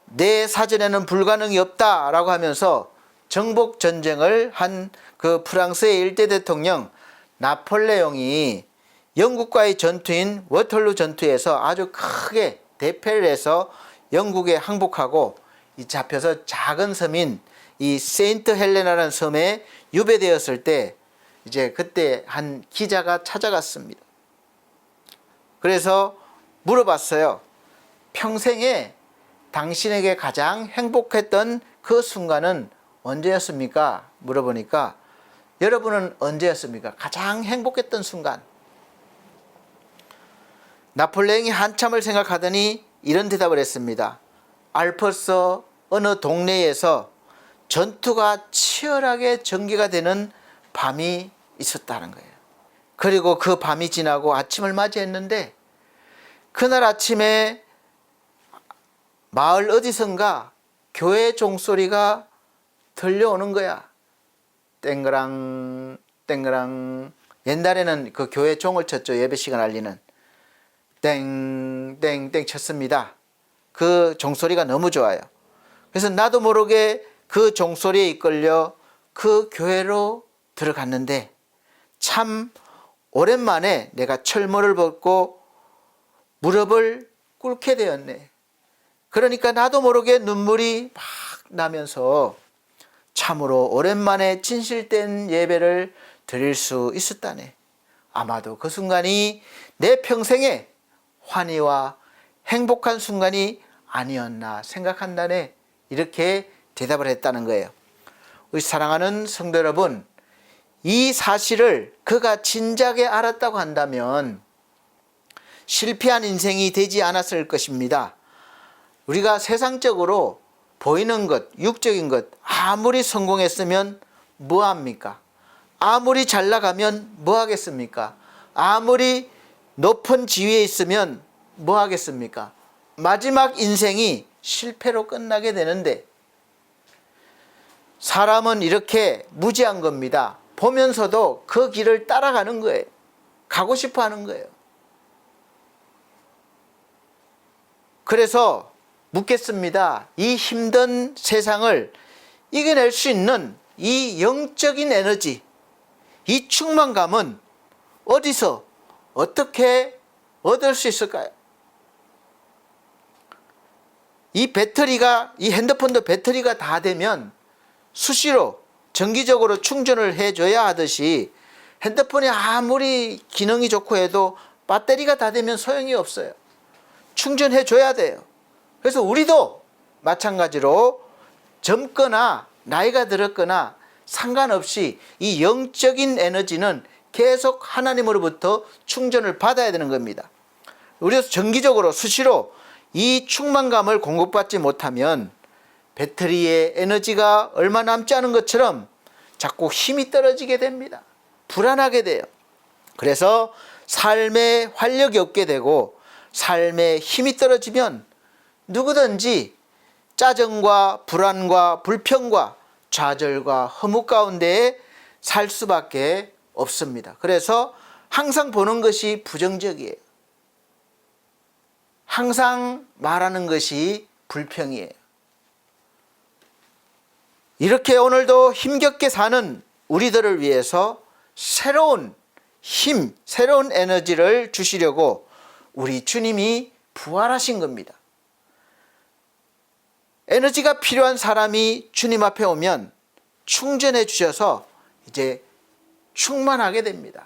Speaker 1: 내 사전에는 불가능이 없다라고 하면서 정복 전쟁을 한 그 프랑스의 일대 대통령 나폴레옹이 영국과의 전투인 워털루 전투에서 아주 크게 대패를 해서 영국에 항복하고 잡혀서 작은 섬인 이 세인트 헬레나라는 섬에 유배되었을 때, 이제 그때 한 기자가 찾아갔습니다. 그래서 물어봤어요. 평생에 당신에게 가장 행복했던 그 순간은 언제였습니까? 물어보니까, 여러분은 언제였습니까? 가장 행복했던 순간. 나폴레옹이 한참을 생각하더니 이런 대답을 했습니다. 알프스 어느 동네에서 전투가 치열하게 전개가 되는 밤이 있었다는 거예요. 그리고 그 밤이 지나고 아침을 맞이했는데, 그날 아침에 마을 어디선가 교회 종소리가 들려오는 거야. 땡그랑 땡그랑. 옛날에는 그 교회 종을 쳤죠. 예배 시간 알리는. 땡땡땡 쳤습니다. 그 종소리가 너무 좋아요. 그래서 나도 모르게 그 종소리에 이끌려 그 교회로 들어갔는데, 참 오랜만에 내가 철모를 벗고 무릎을 꿇게 되었네. 그러니까 나도 모르게 눈물이 막 나면서 참으로 오랜만에 진실된 예배를 드릴 수 있었다네. 아마도 그 순간이 내 평생에 환희와 행복한 순간이 아니었나 생각한다네. 이렇게 대답을 했다는 거예요. 우리 사랑하는 성도 여러분, 이 사실을 그가 진작에 알았다고 한다면 실패한 인생이 되지 않았을 것입니다. 우리가 세상적으로 보이는 것, 육적인 것, 아무리 성공했으면 뭐합니까? 아무리 잘 나가면 뭐하겠습니까? 아무리 높은 지위에 있으면 뭐하겠습니까? 마지막 인생이 실패로 끝나게 되는데, 사람은 이렇게 무지한 겁니다. 보면서도 그 길을 따라가는 거예요. 가고 싶어 하는 거예요. 그래서 묻겠습니다. 이 힘든 세상을 이겨낼 수 있는 이 영적인 에너지, 이 충만감은 어디서 어떻게 얻을 수 있을까요? 이 배터리가, 이 핸드폰도 배터리가 다 되면 수시로 정기적으로 충전을 해줘야 하듯이, 핸드폰이 아무리 기능이 좋고 해도 배터리가 다 되면 소용이 없어요. 충전해줘야 돼요. 그래서 우리도 마찬가지로 젊거나 나이가 들었거나 상관없이 이 영적인 에너지는 계속 하나님으로부터 충전을 받아야 되는 겁니다. 우리가 정기적으로 수시로 이 충만감을 공급받지 못하면 배터리의 에너지가 얼마 남지 않은 것처럼 자꾸 힘이 떨어지게 됩니다. 불안하게 돼요. 그래서 삶에 활력이 없게 되고 삶에 힘이 떨어지면 누구든지 짜증과 불안과 불평과 좌절과 허무 가운데에 살 수밖에 없습니다. 그래서 항상 보는 것이 부정적이에요. 항상 말하는 것이 불평이에요. 이렇게 오늘도 힘겹게 사는 우리들을 위해서 새로운 힘, 새로운 에너지를 주시려고 우리 주님이 부활하신 겁니다. 에너지가 필요한 사람이 주님 앞에 오면 충전해 주셔서 이제 충만하게 됩니다.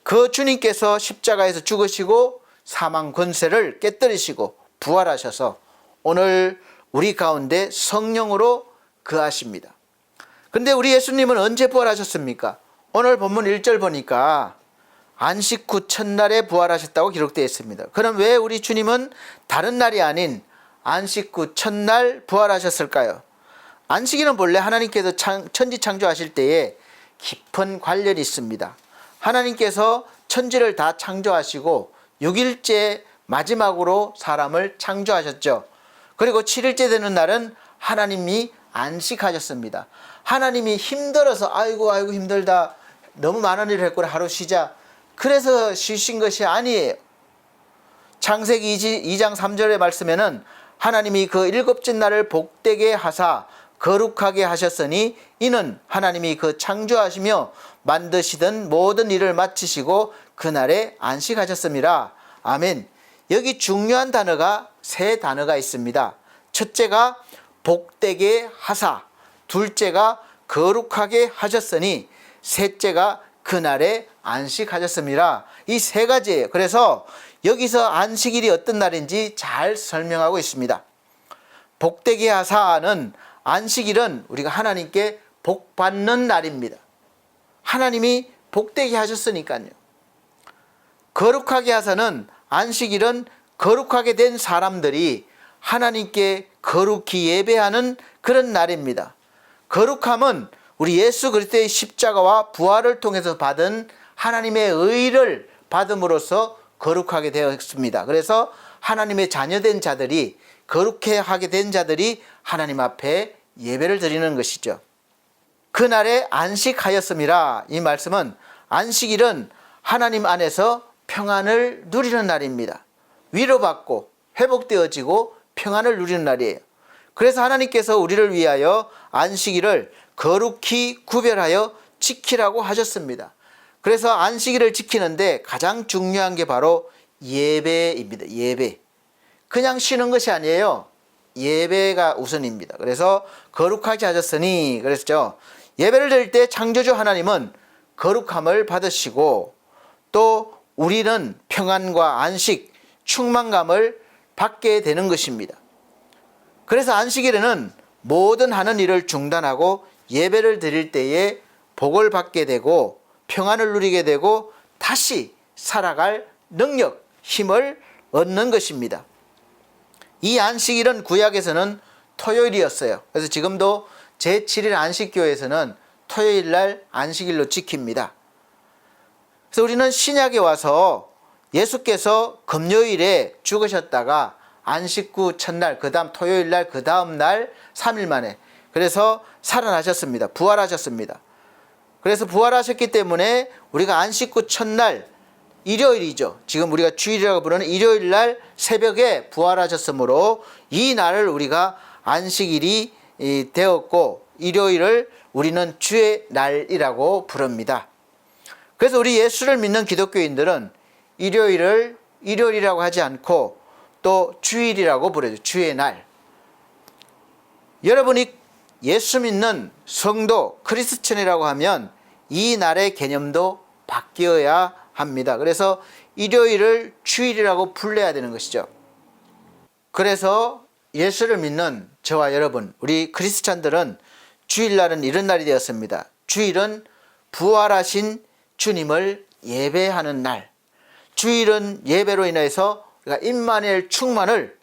Speaker 1: 그 주님께서 십자가에서 죽으시고 사망 권세를 깨뜨리시고 부활하셔서 오늘 우리 가운데 성령으로 거하십니다. 그런데 우리 예수님은 언제 부활하셨습니까? 오늘 본문 1절 보니까 안식 후 첫날에 부활하셨다고 기록되어 있습니다. 그럼 왜 우리 주님은 다른 날이 아닌 안식 후 첫날 부활하셨을까요? 안식일은 본래 하나님께서 천지 창조하실 때에 깊은 관련이 있습니다. 하나님께서 천지를 다 창조하시고 6일째 마지막으로 사람을 창조하셨죠. 그리고 7일째 되는 날은 하나님이 안식하셨습니다. 하나님이 힘들어서 아이고 힘들다, 너무 많은 일을 했구나, 하루 쉬자, 그래서 쉬신 것이 아니에요. 창세기 2장 3절의 말씀에는 하나님이 그 일곱째 날을 복되게 하사 거룩하게 하셨으니 이는 하나님이 그 창조하시며 만드시던 모든 일을 마치시고 그날에 안식하셨습니다. 아멘. 여기 중요한 단어가 세 단어가 있습니다. 첫째가 복되게 하사, 둘째가 거룩하게 하셨으니 셋째가 그날에 안식하셨습니다. 이 세 가지예요. 그래서 여기서 안식일이 어떤 날인지 잘 설명하고 있습니다. 복되게 하사는 안식일은 우리가 하나님께 복 받는 날입니다. 하나님이 복되게 하셨으니까요. 거룩하게 하사는 안식일은 거룩하게 된 사람들이 하나님께 거룩히 예배하는 그런 날입니다. 거룩함은 우리 예수 그리스도의 십자가와 부활을 통해서 받은 하나님의 의를 받음으로써 거룩하게 되었습니다. 그래서 하나님의 자녀된 자들이, 거룩해 하게 된 자들이 하나님 앞에 예배를 드리는 것이죠. 그날에 안식하였음이라. 이 말씀은 안식일은 하나님 안에서 평안을 누리는 날입니다. 위로받고 회복되어지고 평안을 누리는 날이에요. 그래서 하나님께서 우리를 위하여 안식일을 거룩히 구별하여 지키라고 하셨습니다. 그래서 안식일을 지키는데 가장 중요한 게 바로 예배입니다. 예배. 그냥 쉬는 것이 아니에요. 예배가 우선입니다. 그래서 거룩하게 하셨으니 그랬죠. 예배를 드릴 때 창조주 하나님은 거룩함을 받으시고 또 우리는 평안과 안식, 충만감을 받게 되는 것입니다. 그래서 안식일에는 모든 하는 일을 중단하고 예배를 드릴 때에 복을 받게 되고 평안을 누리게 되고 다시 살아갈 능력, 힘을 얻는 것입니다. 이 안식일은 구약에서는 토요일이었어요. 그래서 지금도 제7일 안식교에서는 토요일 날 안식일로 지킵니다. 그래서 우리는 신약에 와서 예수께서 금요일에 죽으셨다가 안식 후 첫날, 그 다음 토요일 날, 그 다음 날 3일 만에, 그래서 살아나셨습니다. 부활하셨습니다. 그래서 부활하셨기 때문에 우리가 안식 후 첫날 일요일이죠. 지금 우리가 주일이라고 부르는 일요일 날 새벽에 부활하셨으므로 이 날을 우리가 안식일이 되었고 일요일을 우리는 주의 날이라고 부릅니다. 그래서 우리 예수를 믿는 기독교인들은 일요일을 일요일이라고 하지 않고 또 주일이라고 부르죠. 주의 날. 여러분이 예수 믿는 성도 크리스천이라고 하면 이 날의 개념도 바뀌어야 합니다. 그래서 일요일을 주일이라고 불러야 되는 것이죠. 그래서 예수를 믿는 저와 여러분, 우리 크리스찬들은 주일날은 이런 날이 되었습니다. 주일은 부활하신 주님을 예배하는 날. 주일은 예배로 인해서 우리가 임마누엘 충만을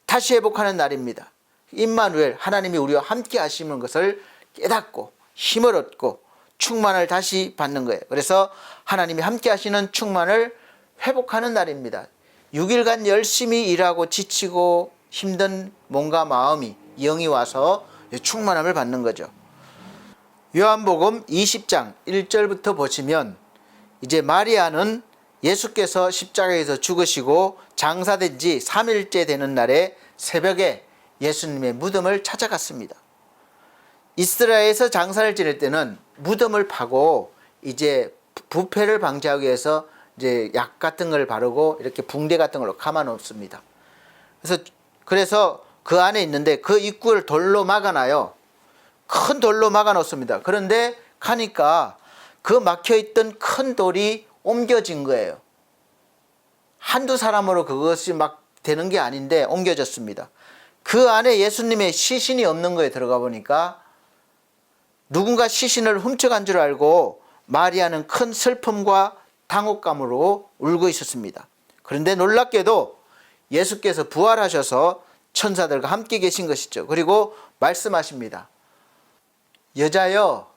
Speaker 1: 다시 회복하는 날입니다. 임마누엘, 하나님이 우리와 함께 하시는 것을 깨닫고 힘을 얻고 충만을 다시 받는 거예요. 그래서 하나님이 함께 하시는 충만을 회복하는 날입니다. 6일간 열심히 일하고 지치고 힘든 몸과 마음이 영이 와서 충만함을 받는 거죠. 요한복음 20장 1절부터 보시면 이제 마리아는 예수께서 십자가에서 죽으시고 장사된 지 3일째 되는 날에 새벽에 예수님의 무덤을 찾아갔습니다. 이스라엘에서 장사를 지낼 때는 무덤을 파고 이제 부패를 방지하기 위해서 이제 약 같은 걸 바르고 이렇게 붕대 같은 걸로 감아 놓습니다. 그래서 그 안에 있는데 그 입구를 돌로 막아놔요. 큰 돌로 막아 놓습니다. 그런데 가니까 그 막혀 있던 큰 돌이 옮겨진 거예요. 한두 사람으로 그것이 막 되는 게 아닌데 옮겨졌습니다. 그 안에 예수님의 시신이 없는 거에 들어가 보니까 누군가 시신을 훔쳐간 줄 알고 마리아는 큰 슬픔과 당혹감으로 울고 있었습니다. 그런데 놀랍게도 예수께서 부활하셔서 천사들과 함께 계신 것이죠. 그리고 말씀하십니다. 여자여,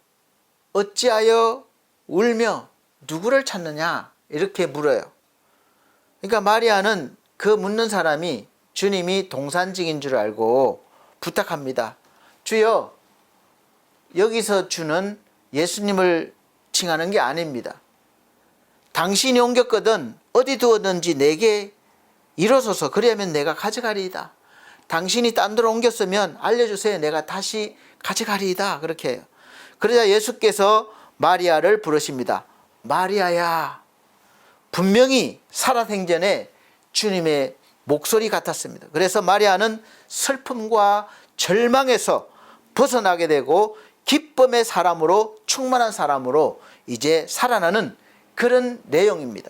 Speaker 1: 어찌하여 울며 누구를 찾느냐? 이렇게 물어요. 그러니까 마리아는 그 묻는 사람이 주님이 동산직인 줄 알고 부탁합니다. 주여, 여기서 주는 예수님을 칭하는 게 아닙니다. 당신이 옮겼거든 어디 두었는지 내게 이뤄소서. 그러면 내가 가져가리이다. 당신이 딴 데로 옮겼으면 알려주세요. 내가 다시 가져가리이다. 그렇게 해요. 그러자 예수께서 마리아를 부르십니다. 마리아야. 분명히 살아생전에 주님의 목소리 같았습니다. 그래서 마리아는 슬픔과 절망에서 벗어나게 되고 기쁨의 사람으로, 충만한 사람으로 이제 살아나는 그런 내용입니다.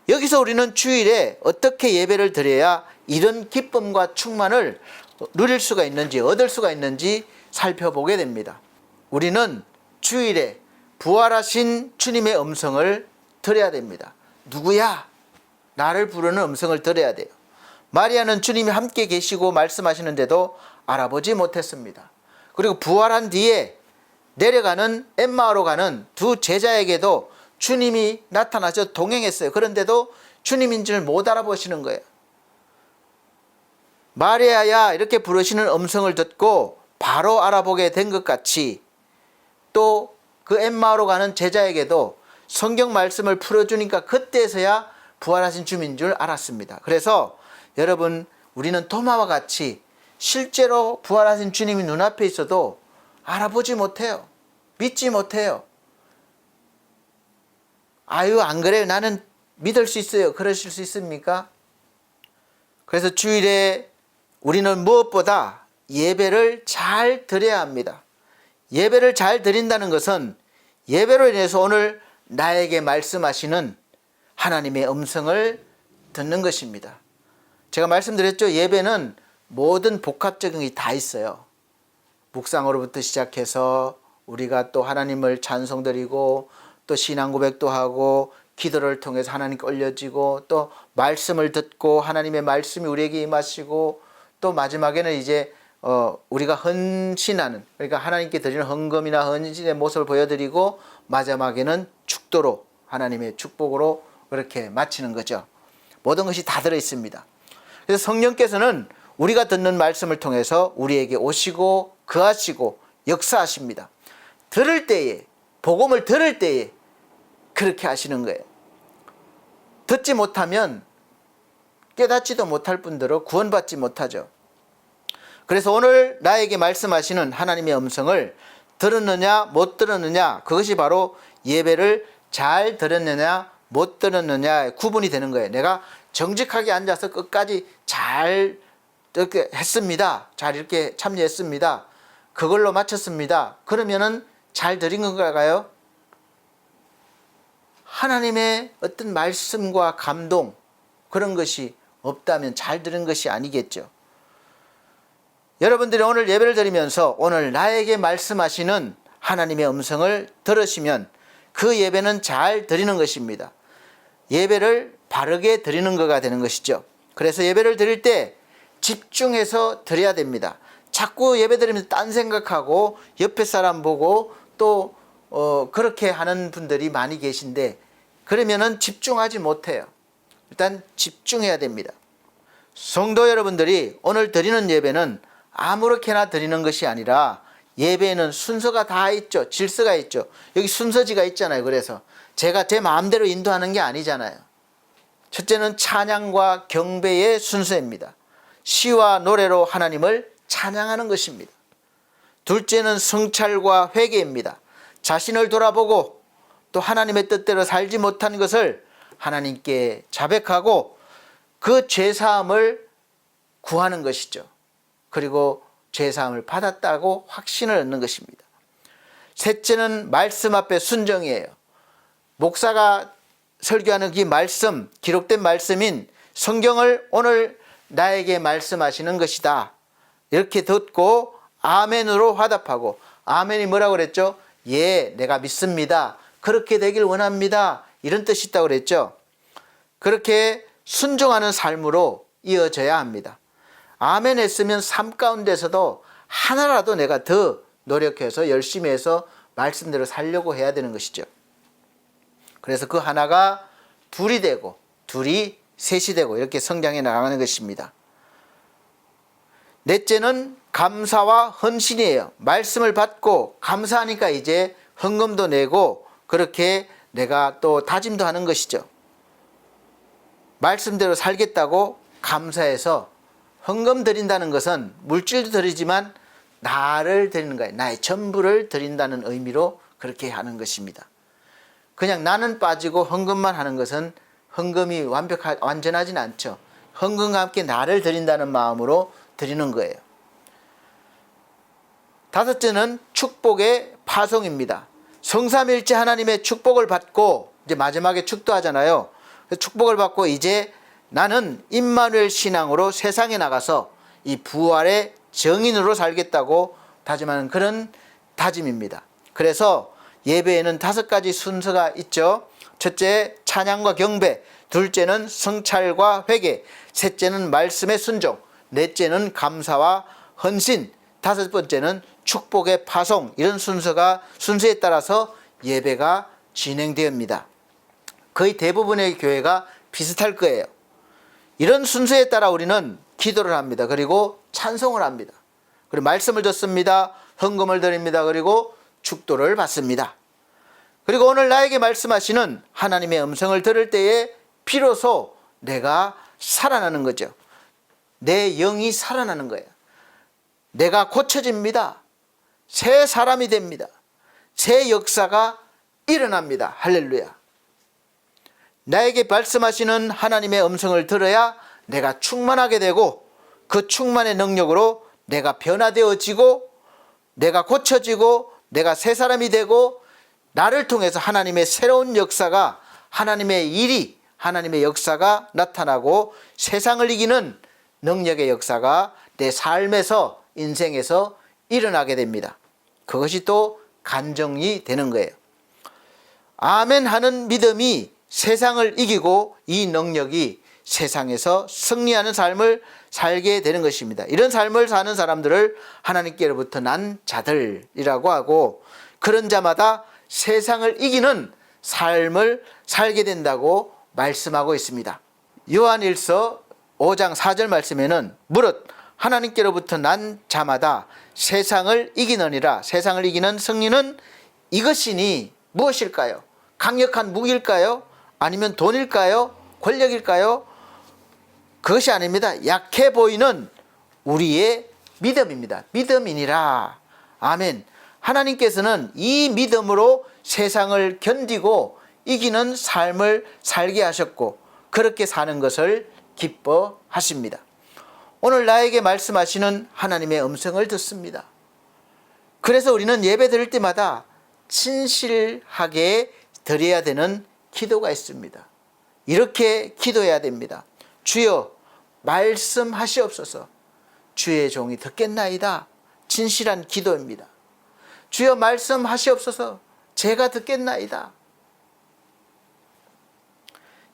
Speaker 1: 여기서 우리는 주일에 어떻게 예배를 드려야 이런 기쁨과 충만을 누릴 수가 있는지, 얻을 수가 있는지 살펴보게 됩니다. 우리는 주일에 부활하신 주님의 음성을 들어야 됩니다. 누구야? 나를 부르는 음성을 들어야 돼요. 마리아는 주님이 함께 계시고 말씀하시는데도 알아보지 못했습니다. 그리고 부활한 뒤에 내려가는 엠마오로 가는 두 제자에게도 주님이 나타나서 동행했어요. 그런데도 주님인 줄 못 알아보시는 거예요. 마리아야 이렇게 부르시는 음성을 듣고 바로 알아보게 된 것 같이 또 그 엠마오로 가는 제자에게도 성경 말씀을 풀어주니까 그때서야 부활하신 주님인 줄 알았습니다. 그래서 여러분, 우리는 토마와 같이 실제로 부활하신 주님이 눈앞에 있어도 알아보지 못해요. 믿지 못해요. 아유, 안 그래요. 나는 믿을 수 있어요. 그러실 수 있습니까? 그래서 주일에 우리는 무엇보다 예배를 잘 드려야 합니다. 예배를 잘 드린다는 것은 예배로 인해서 오늘 나에게 말씀하시는 하나님의 음성을 듣는 것입니다. 제가 말씀드렸죠. 예배는 모든 복합적인 게 다 있어요. 묵상으로부터 시작해서 우리가 또 하나님을 찬송드리고 또 신앙 고백도 하고 기도를 통해서 하나님께 올려지고 또 말씀을 듣고 하나님의 말씀이 우리에게 임하시고 또 마지막에는 이제 우리가 헌신하는, 그러니까 하나님께 드리는 헌금이나 헌신의 모습을 보여드리고 마지막에는 축도로 하나님의 축복으로 그렇게 마치는 거죠. 모든 것이 다 들어있습니다. 그래서 성령께서는 우리가 듣는 말씀을 통해서 우리에게 오시고 거하시고 역사하십니다. 들을 때에, 복음을 들을 때에 그렇게 하시는 거예요. 듣지 못하면 깨닫지도 못할 뿐더러 구원받지 못하죠. 그래서 오늘 나에게 말씀하시는 하나님의 음성을 들었느냐 못 들었느냐, 그것이 바로 예배를 잘 들었느냐 못 들었느냐의 구분이 되는 거예요. 내가 정직하게 앉아서 끝까지 잘 이렇게 했습니다. 잘 이렇게 참여했습니다. 그걸로 마쳤습니다. 그러면은 잘 드린 건가요? 하나님의 어떤 말씀과 감동, 그런 것이 없다면 잘 들은 것이 아니겠죠. 여러분들이 오늘 예배를 드리면서 오늘 나에게 말씀하시는 하나님의 음성을 들으시면 그 예배는 잘 드리는 것입니다. 예배를 바르게 드리는 거가 되는 것이죠. 그래서 예배를 드릴 때 집중해서 드려야 됩니다. 자꾸 예배 드리면서 딴 생각하고 옆에 사람 보고 또 그렇게 하는 분들이 많이 계신데 그러면은 집중하지 못해요. 일단 집중해야 됩니다. 성도 여러분들이 오늘 드리는 예배는 아무렇게나 드리는 것이 아니라 예배에는 순서가 다 있죠. 질서가 있죠. 여기 순서지가 있잖아요. 그래서 제가 제 마음대로 인도하는 게 아니잖아요. 첫째는 찬양과 경배의 순서입니다. 시와 노래로 하나님을 찬양하는 것입니다. 둘째는 성찰과 회개입니다. 자신을 돌아보고 또 하나님의 뜻대로 살지 못한 것을 하나님께 자백하고 그 죄사함을 구하는 것이죠. 그리고 죄사함을 받았다고 확신을 얻는 것입니다. 셋째는 말씀 앞에 순종이에요. 목사가 설교하는 이 말씀, 기록된 말씀인 성경을 오늘 나에게 말씀하시는 것이다. 이렇게 듣고 아멘으로 화답하고, 아멘이 뭐라고 그랬죠? 예, 내가 믿습니다. 그렇게 되길 원합니다. 이런 뜻이 있다고 그랬죠. 그렇게 순종하는 삶으로 이어져야 합니다. 아멘 했으면 삶 가운데서도 하나라도 내가 더 노력해서 열심히 해서 말씀대로 살려고 해야 되는 것이죠. 그래서 그 하나가 둘이 되고 둘이 셋이 되고 이렇게 성장해 나가는 것입니다. 넷째는 감사와 헌신이에요. 말씀을 받고 감사하니까 이제 헌금도 내고 그렇게 내가 또 다짐도 하는 것이죠. 말씀대로 살겠다고 감사해서 헌금 드린다는 것은 물질도 드리지만 나를 드리는 거예요. 나의 전부를 드린다는 의미로 그렇게 하는 것입니다. 그냥 나는 빠지고 헌금만 하는 것은 헌금이 완전하진 않죠. 헌금과 함께 나를 드린다는 마음으로 드리는 거예요. 다섯째는 축복의 파송입니다. 성삼일체 하나님의 축복을 받고 이제 마지막에 축도하잖아요. 축복을 받고 이제 나는 임마누엘 신앙으로 세상에 나가서 이 부활의 정인으로 살겠다고 다짐하는 그런 다짐입니다. 그래서 예배에는 5가지 순서가 있죠. 첫째, 찬양과 경배. 둘째는 성찰과 회개. 셋째는 말씀의 순종. 넷째는 감사와 헌신. 5번째는 축복의 파송. 이런 순서에 따라서 예배가 진행됩니다. 거의 대부분의 교회가 비슷할 거예요. 이런 순서에 따라 우리는 기도를 합니다. 그리고 찬송을 합니다. 그리고 말씀을 듣습니다. 헌금을 드립니다. 그리고 축도를 받습니다. 그리고 오늘 나에게 말씀하시는 하나님의 음성을 들을 때에 비로소 내가 살아나는 거죠. 내 영이 살아나는 거예요. 내가 고쳐집니다. 새 사람이 됩니다. 새 역사가 일어납니다. 할렐루야. 나에게 말씀하시는 하나님의 음성을 들어야 내가 충만하게 되고 그 충만의 능력으로 내가 변화되어지고 내가 고쳐지고 내가 새 사람이 되고 나를 통해서 하나님의 새로운 역사가 하나님의 일이 하나님의 역사가 나타나고 세상을 이기는 능력의 역사가 내 삶에서 인생에서 일어나게 됩니다. 그것이 또 간증이 되는 거예요. 아멘 하는 믿음이 세상을 이기고 이 능력이 세상에서 승리하는 삶을 살게 되는 것입니다. 이런 삶을 사는 사람들을 하나님께로부터 난 자들이라고 하고 그런 자마다 세상을 이기는 삶을 살게 된다고 말씀하고 있습니다. 요한일서 5장 4절 말씀에는 무릇 하나님께로부터 난 자마다 세상을 이기느니라. 세상을 이기는 승리는 이것이니 무엇일까요? 강력한 무기일까요? 아니면 돈일까요? 권력일까요? 그것이 아닙니다. 약해 보이는 우리의 믿음입니다. 믿음이니라. 아멘. 하나님께서는 이 믿음으로 세상을 견디고 이기는 삶을 살게 하셨고 그렇게 사는 것을 기뻐하십니다. 오늘 나에게 말씀하시는 하나님의 음성을 듣습니다. 그래서 우리는 예배 드릴 때마다 진실하게 드려야 되는 기도가 있습니다. 이렇게 기도해야 됩니다. 주여 말씀하시옵소서. 주의 종이 듣겠나이다. 진실한 기도입니다. 주여 말씀하시옵소서. 제가 듣겠나이다.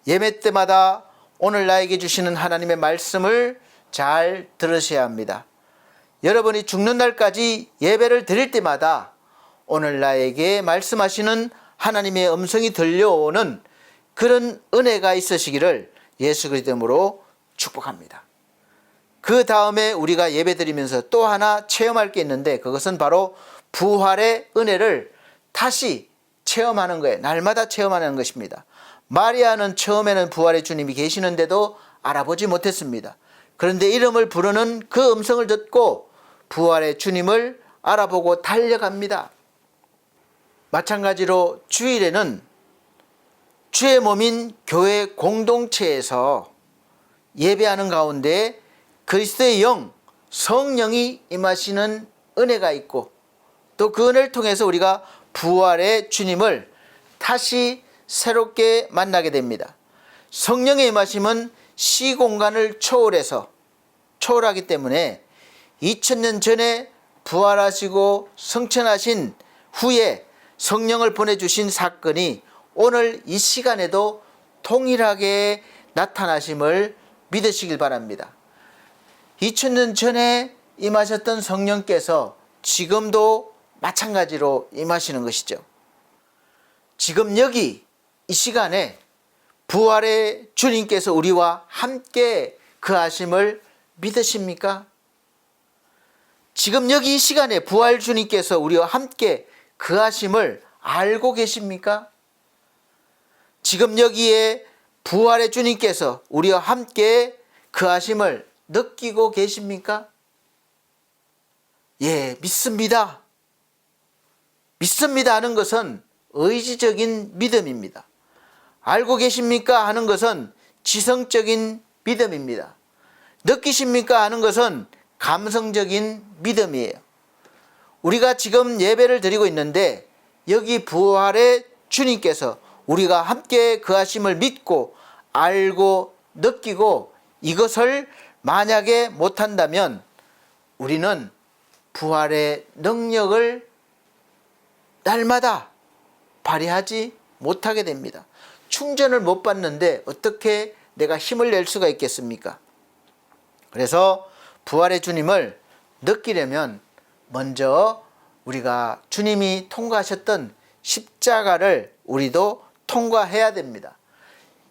Speaker 1: 예배 때마다 오늘 나에게 주시는 하나님의 말씀을 잘 들으셔야 합니다. 여러분이 죽는 날까지 예배를 드릴 때마다 오늘 나에게 말씀하시는 하나님의 음성이 들려오는 그런 은혜가 있으시기를 예수 그리스도 이름으로 축복합니다. 그 다음에 우리가 예배 드리면서 또 하나 체험할 게 있는데, 그것은 바로 부활의 은혜를 다시 체험하는 거예요. 날마다 체험하는 것입니다. 마리아는 처음에는 부활의 주님이 계시는데도 알아보지 못했습니다. 그런데 이름을 부르는 그 음성을 듣고 부활의 주님을 알아보고 달려갑니다. 마찬가지로 주일에는 주의 몸인 교회 공동체에서 예배하는 가운데 그리스도의 영, 성령이 임하시는 은혜가 있고, 또 그 은혜를 통해서 우리가 부활의 주님을 다시 새롭게 만나게 됩니다. 성령의 임하심은 시공간을 초월하기 때문에 2000년 전에 부활하시고 성천하신 후에 성령을 보내주신 사건이 오늘 이 시간에도 동일하게 나타나심을 믿으시길 바랍니다. 2000년 전에 임하셨던 성령께서 지금도 마찬가지로 임하시는 것이죠. 지금 여기 이 시간에 부활의 주님께서 우리와 함께 거하심을 믿으십니까? 지금 여기 이 시간에 부활 주님께서 우리와 함께 거하심을 알고 계십니까? 지금 여기에 부활의 주님께서 우리와 함께 거하심을 느끼고 계십니까? 예, 믿습니다. 믿습니다 하는 것은 의지적인 믿음입니다. 알고 계십니까 하는 것은 지성적인 믿음입니다. 느끼십니까 하는 것은 감성적인 믿음이에요. 우리가 지금 예배를 드리고 있는데 여기 부활의 주님께서 우리가 함께 거하심을 믿고 알고 느끼고 이것을 만약에 못한다면 우리는 부활의 능력을 날마다 발휘하지 못하게 됩니다. 충전을 못 받는데 어떻게 내가 힘을 낼 수가 있겠습니까? 그래서 부활의 주님을 느끼려면 먼저 우리가 주님이 통과하셨던 십자가를 우리도 통과해야 됩니다.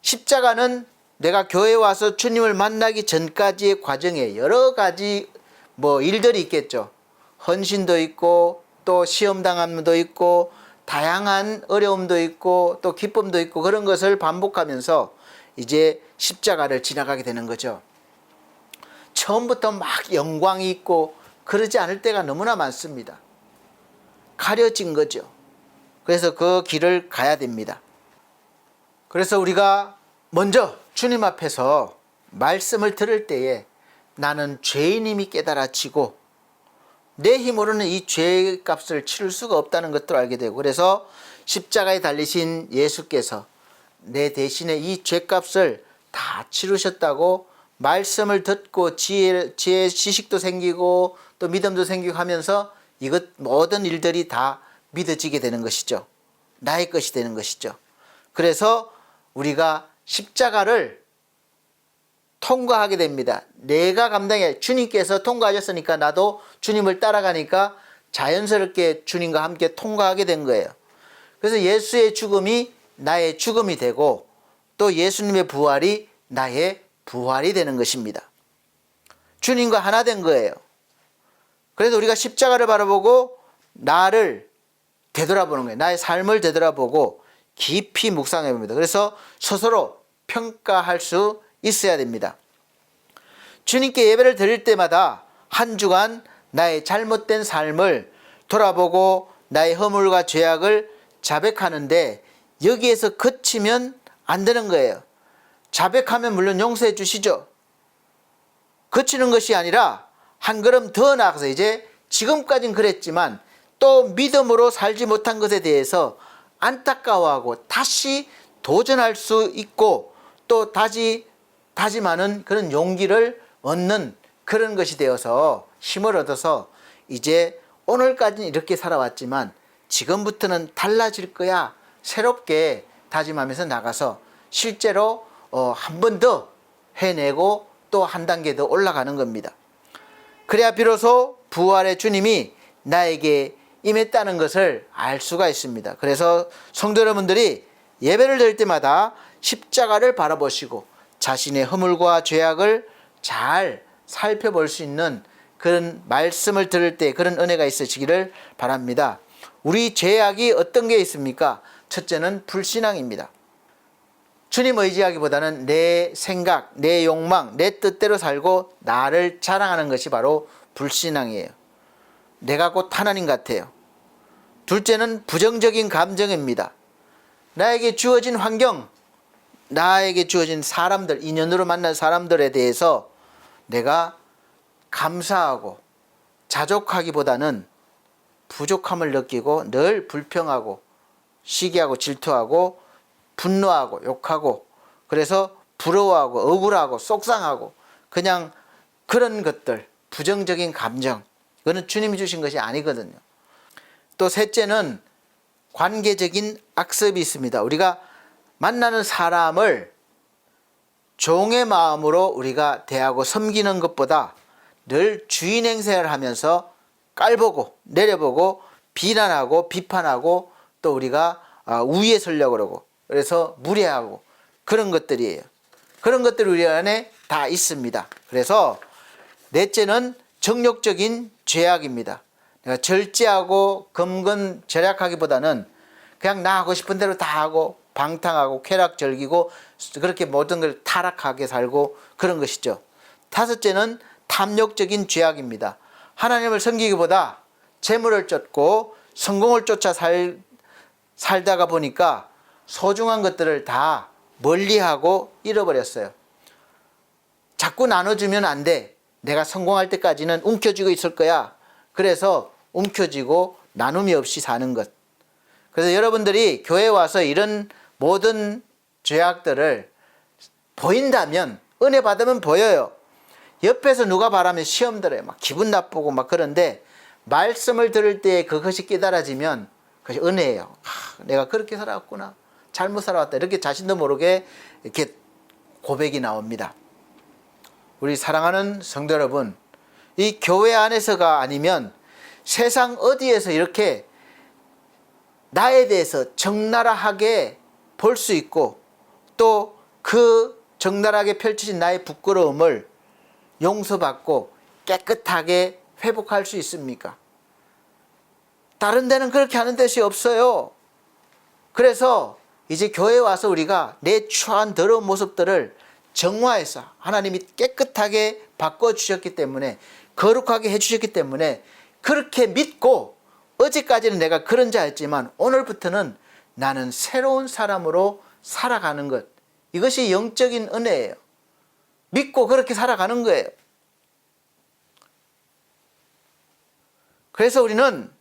Speaker 1: 십자가는 내가 교회에 와서 주님을 만나기 전까지의 과정에 여러 가지 일들이 있겠죠. 헌신도 있고 또 시험당함도 있고 다양한 어려움도 있고 또 기쁨도 있고 그런 것을 반복하면서 이제 십자가를 지나가게 되는 거죠. 처음부터 막 영광이 있고 그러지 않을 때가 너무나 많습니다. 가려진 거죠. 그래서 그 길을 가야 됩니다. 그래서 우리가 먼저 주님 앞에서 말씀을 들을 때에 나는 죄인임이 깨달아지고 내 힘으로는 이 죄의 값을 치를 수가 없다는 것도 알게 되고, 그래서 십자가에 달리신 예수께서 내 대신에 이 죄값을 다 치르셨다고 말씀을 듣고 지혜 지식도 생기고 또 믿음도 생기고 하면서 이것 모든 일들이 다 믿어지게 되는 것이죠. 나의 것이 되는 것이죠. 그래서 우리가 십자가를 통과하게 됩니다. 내가 감당해, 주님께서 통과하셨으니까 나도 주님을 따라가니까 자연스럽게 주님과 함께 통과하게 된 거예요. 그래서 예수의 죽음이 나의 죽음이 되고 또 예수님의 부활이 나의 부활이 되는 것입니다. 주님과 하나 된 거예요. 그래서 우리가 십자가를 바라보고 나를 되돌아보는 거예요. 나의 삶을 되돌아보고 깊이 묵상해 봅니다. 그래서 스스로 평가할 수 있어야 됩니다. 주님께 예배를 드릴 때마다 한 주간 나의 잘못된 삶을 돌아보고 나의 허물과 죄악을 자백하는데 여기에서 그치면 안 되는 거예요. 자백하면 물론 용서해 주시죠. 그치는 것이 아니라 한 걸음 더 나아가서 이제 지금까지는 그랬지만 또 믿음으로 살지 못한 것에 대해서 안타까워하고 다시 도전할 수 있고 또 다짐하는 그런 용기를 얻는 그런 것이 되어서 힘을 얻어서 이제 오늘까지는 이렇게 살아왔지만 지금부터는 달라질 거야. 새롭게 다짐하면서 나가서 실제로 한 번 더 해내고 또 한 단계 더 올라가는 겁니다. 그래야 비로소 부활의 주님이 나에게 임했다는 것을 알 수가 있습니다. 그래서 성도 여러분들이 예배를 드릴 때마다 십자가를 바라보시고 자신의 허물과 죄악을 잘 살펴볼 수 있는 그런 말씀을 들을 때 그런 은혜가 있으시기를 바랍니다. 우리 죄악이 어떤 게 있습니까? 첫째는 불신앙입니다. 주님 의지하기보다는 내 생각, 내 욕망, 내 뜻대로 살고 나를 자랑하는 것이 바로 불신앙이에요. 내가 곧 하나님 같아요. 둘째는 부정적인 감정입니다. 나에게 주어진 환경, 나에게 주어진 사람들, 인연으로 만난 사람들에 대해서 내가 감사하고 자족하기보다는 부족함을 느끼고 늘 불평하고 시기하고 질투하고 분노하고 욕하고 그래서 부러워하고 억울하고 속상하고 그냥 그런 것들, 부정적인 감정, 그거는 주님이 주신 것이 아니거든요. 또 셋째는 관계적인 악습이 있습니다. 우리가 만나는 사람을 종의 마음으로 우리가 대하고 섬기는 것보다 늘 주인 행세를 하면서 깔보고 내려보고 비난하고 비판하고 또 우리가 우위에 서려고 그러고 그래서 무례하고 그런 것들이에요. 그런 것들이 우리 안에 다 있습니다. 그래서 넷째는 정욕적인 죄악입니다. 내가 절제하고 검건 절약하기보다는 그냥 나 하고 싶은 대로 다 하고 방탕하고 쾌락 즐기고 그렇게 모든 걸 타락하게 살고 그런 것이죠. 다섯째는 탐욕적인 죄악입니다. 하나님을 섬기기보다 재물을 쫓고 성공을 쫓아 살다가 보니까 소중한 것들을 다 멀리하고 잃어버렸어요. 자꾸 나눠주면 안 돼. 내가 성공할 때까지는 움켜쥐고 있을 거야. 그래서 움켜쥐고 나눔이 없이 사는 것. 그래서 여러분들이 교회에 와서 이런 모든 죄악들을 보인다면 은혜 받으면 보여요. 옆에서 누가 바라면 시험 들어요. 막 기분 나쁘고 막 그런데 말씀을 들을 때 그것이 깨달아지면 그것이 은혜예요. 내가 그렇게 살아왔구나. 잘못 살아왔다. 이렇게 자신도 모르게 이렇게 고백이 나옵니다. 우리 사랑하는 성도 여러분, 이 교회 안에서가 아니면 세상 어디에서 이렇게 나에 대해서 적나라하게 볼 수 있고 또 그 적나라하게 펼쳐진 나의 부끄러움을 용서받고 깨끗하게 회복할 수 있습니까? 다른 데는 그렇게 하는 데이 없어요. 그래서 이제 교회에 와서 우리가 내 추한 더러운 모습들을 정화해서 하나님이 깨끗하게 바꿔주셨기 때문에 거룩하게 해주셨기 때문에 그렇게 믿고 어제까지는 내가 그런 자였지만 오늘부터는 나는 새로운 사람으로 살아가는 것, 이것이 영적인 은혜예요. 믿고 그렇게 살아가는 거예요. 그래서 우리는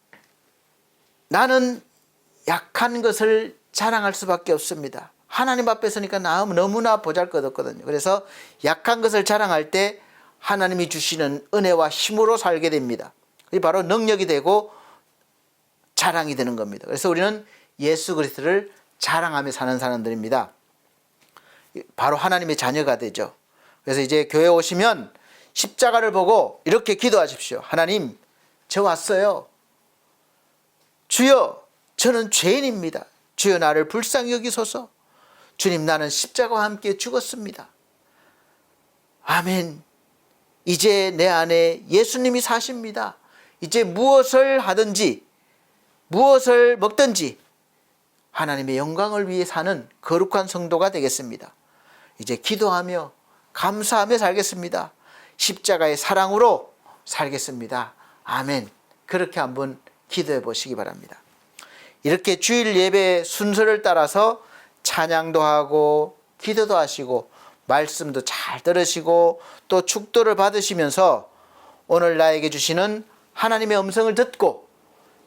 Speaker 1: 나는 약한 것을 자랑할 수밖에 없습니다. 하나님 앞에 서니까 너무나 보잘것없거든요. 그래서 약한 것을 자랑할 때 하나님이 주시는 은혜와 힘으로 살게 됩니다. 그게 바로 능력이 되고 자랑이 되는 겁니다. 그래서 우리는 예수 그리스도를 자랑하며 사는 사람들입니다. 바로 하나님의 자녀가 되죠. 그래서 이제 교회 오시면 십자가를 보고 이렇게 기도하십시오. 하나님, 저 왔어요. 주여, 저는 죄인입니다. 주여, 나를 불쌍히 여기소서. 주님, 나는 십자가와 함께 죽었습니다. 아멘. 이제 내 안에 예수님이 사십니다. 이제 무엇을 하든지 무엇을 먹든지 하나님의 영광을 위해 사는 거룩한 성도가 되겠습니다. 이제 기도하며 감사하며 살겠습니다. 십자가의 사랑으로 살겠습니다. 아멘. 그렇게 한번 기도해 보시기 바랍니다. 이렇게 주일 예배 순서를 따라서 찬양도 하고 기도도 하시고 말씀도 잘 들으시고 또 축도를 받으시면서 오늘 나에게 주시는 하나님의 음성을 듣고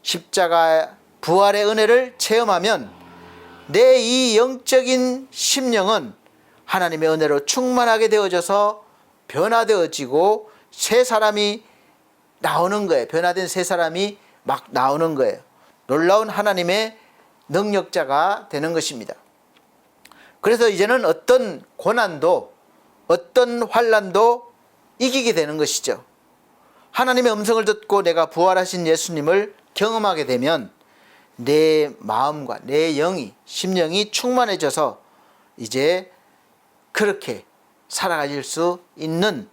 Speaker 1: 십자가 부활의 은혜를 체험하면 내 이 영적인 심령은 하나님의 은혜로 충만하게 되어져서 변화되어지고 새 사람이 나오는 거예요. 변화된 새 사람이 막 나오는 거예요. 놀라운 하나님의 능력자가 되는 것입니다. 그래서 이제는 어떤 고난도 어떤 환난도 이기게 되는 것이죠. 하나님의 음성을 듣고 내가 부활하신 예수님을 경험하게 되면 내 마음과 내 영이 심령이 충만해져서 이제 그렇게 살아가실 수 있는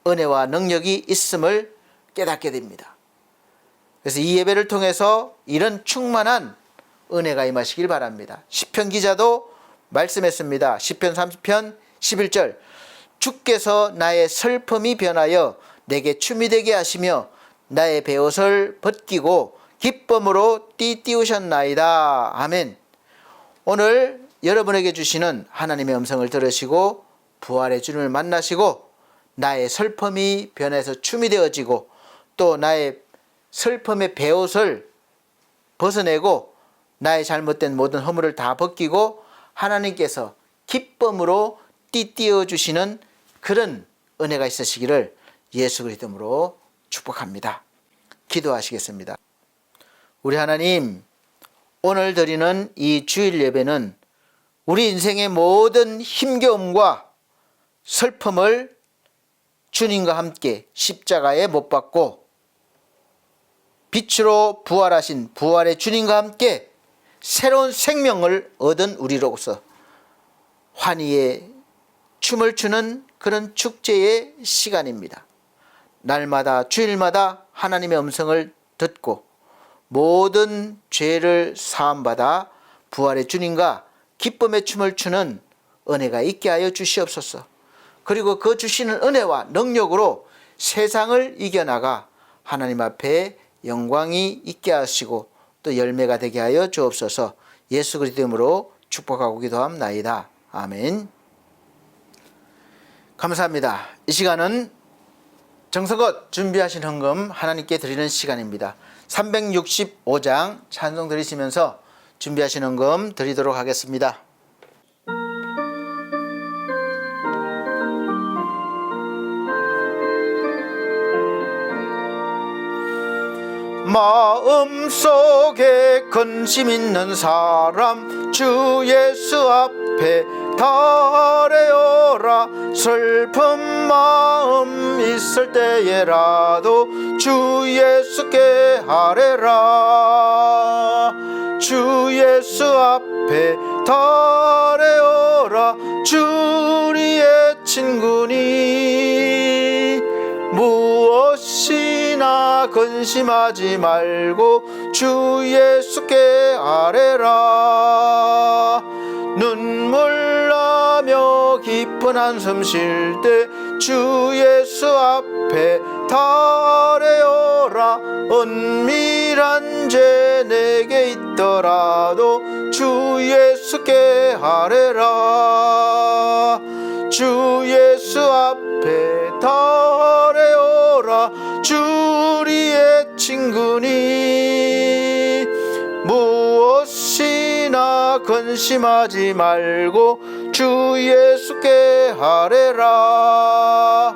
Speaker 1: 은혜와 능력이 있음을 깨닫게 됩니다. 그래서 이 예배를 통해서 이런 충만한 은혜가 임하시길 바랍니다. 시편 기자도 말씀했습니다. 시편 30편 11절, 주께서 나의 슬픔이 변하여 내게 춤이 되게 하시며 나의 베옷을 벗기고 기쁨으로 띠띠우셨나이다. 아멘. 오늘 여러분에게 주시는 하나님의 음성을 들으시고 부활의 주님을 만나시고 나의 슬픔이 변해서 춤이 되어지고 또 나의 슬픔의 베옷을 벗어내고 나의 잘못된 모든 허물을 다 벗기고 하나님께서 기쁨으로 띠띠어 주시는 그런 은혜가 있으시기를 예수 그리스도 이름으로 축복합니다. 기도하시겠습니다. 우리 하나님, 오늘 드리는 이 주일 예배는 우리 인생의 모든 힘겨움과 슬픔을 주님과 함께 십자가에 못 박고 빛으로 부활하신 부활의 주님과 함께 새로운 생명을 얻은 우리로서 환희의 춤을 추는 그런 축제의 시간입니다. 날마다 주일마다 하나님의 음성을 듣고 모든 죄를 사함받아 부활의 주님과 기쁨의 춤을 추는 은혜가 있게 하여 주시옵소서. 그리고 그 주시는 은혜와 능력으로 세상을 이겨나가 하나님 앞에 영광이 있게 하시고 또 열매가 되게 하여 주옵소서. 예수 그리스도 이름으로 축복하고 기도합나이다. 아멘. 감사합니다. 이 시간은 정성껏 준비하신 헌금 하나님께 드리는 시간입니다. 365장 찬송 드리시면서 준비하신 헌금 드리도록 하겠습니다. 마음속에 근심 있는 사람 주 예수 앞에 달래어라. 슬픈 마음 있을 때에라도 주 예수께 아뢰라. 주 예수 앞에 달래어라. 주 우리의 친구니 무엇이나 근심하지 말고 주 예수께 아뢰라. 눈물 나며 깊은 한숨 쉴 때 주 예수 앞에 달래어라. 은밀한 죄 내게 있더라도 주 예수께 아뢰라. 주 예수 앞에 달래어라. 주 우리의 친구니 무엇이나 근심하지 말고 주 예수께 아뢰라.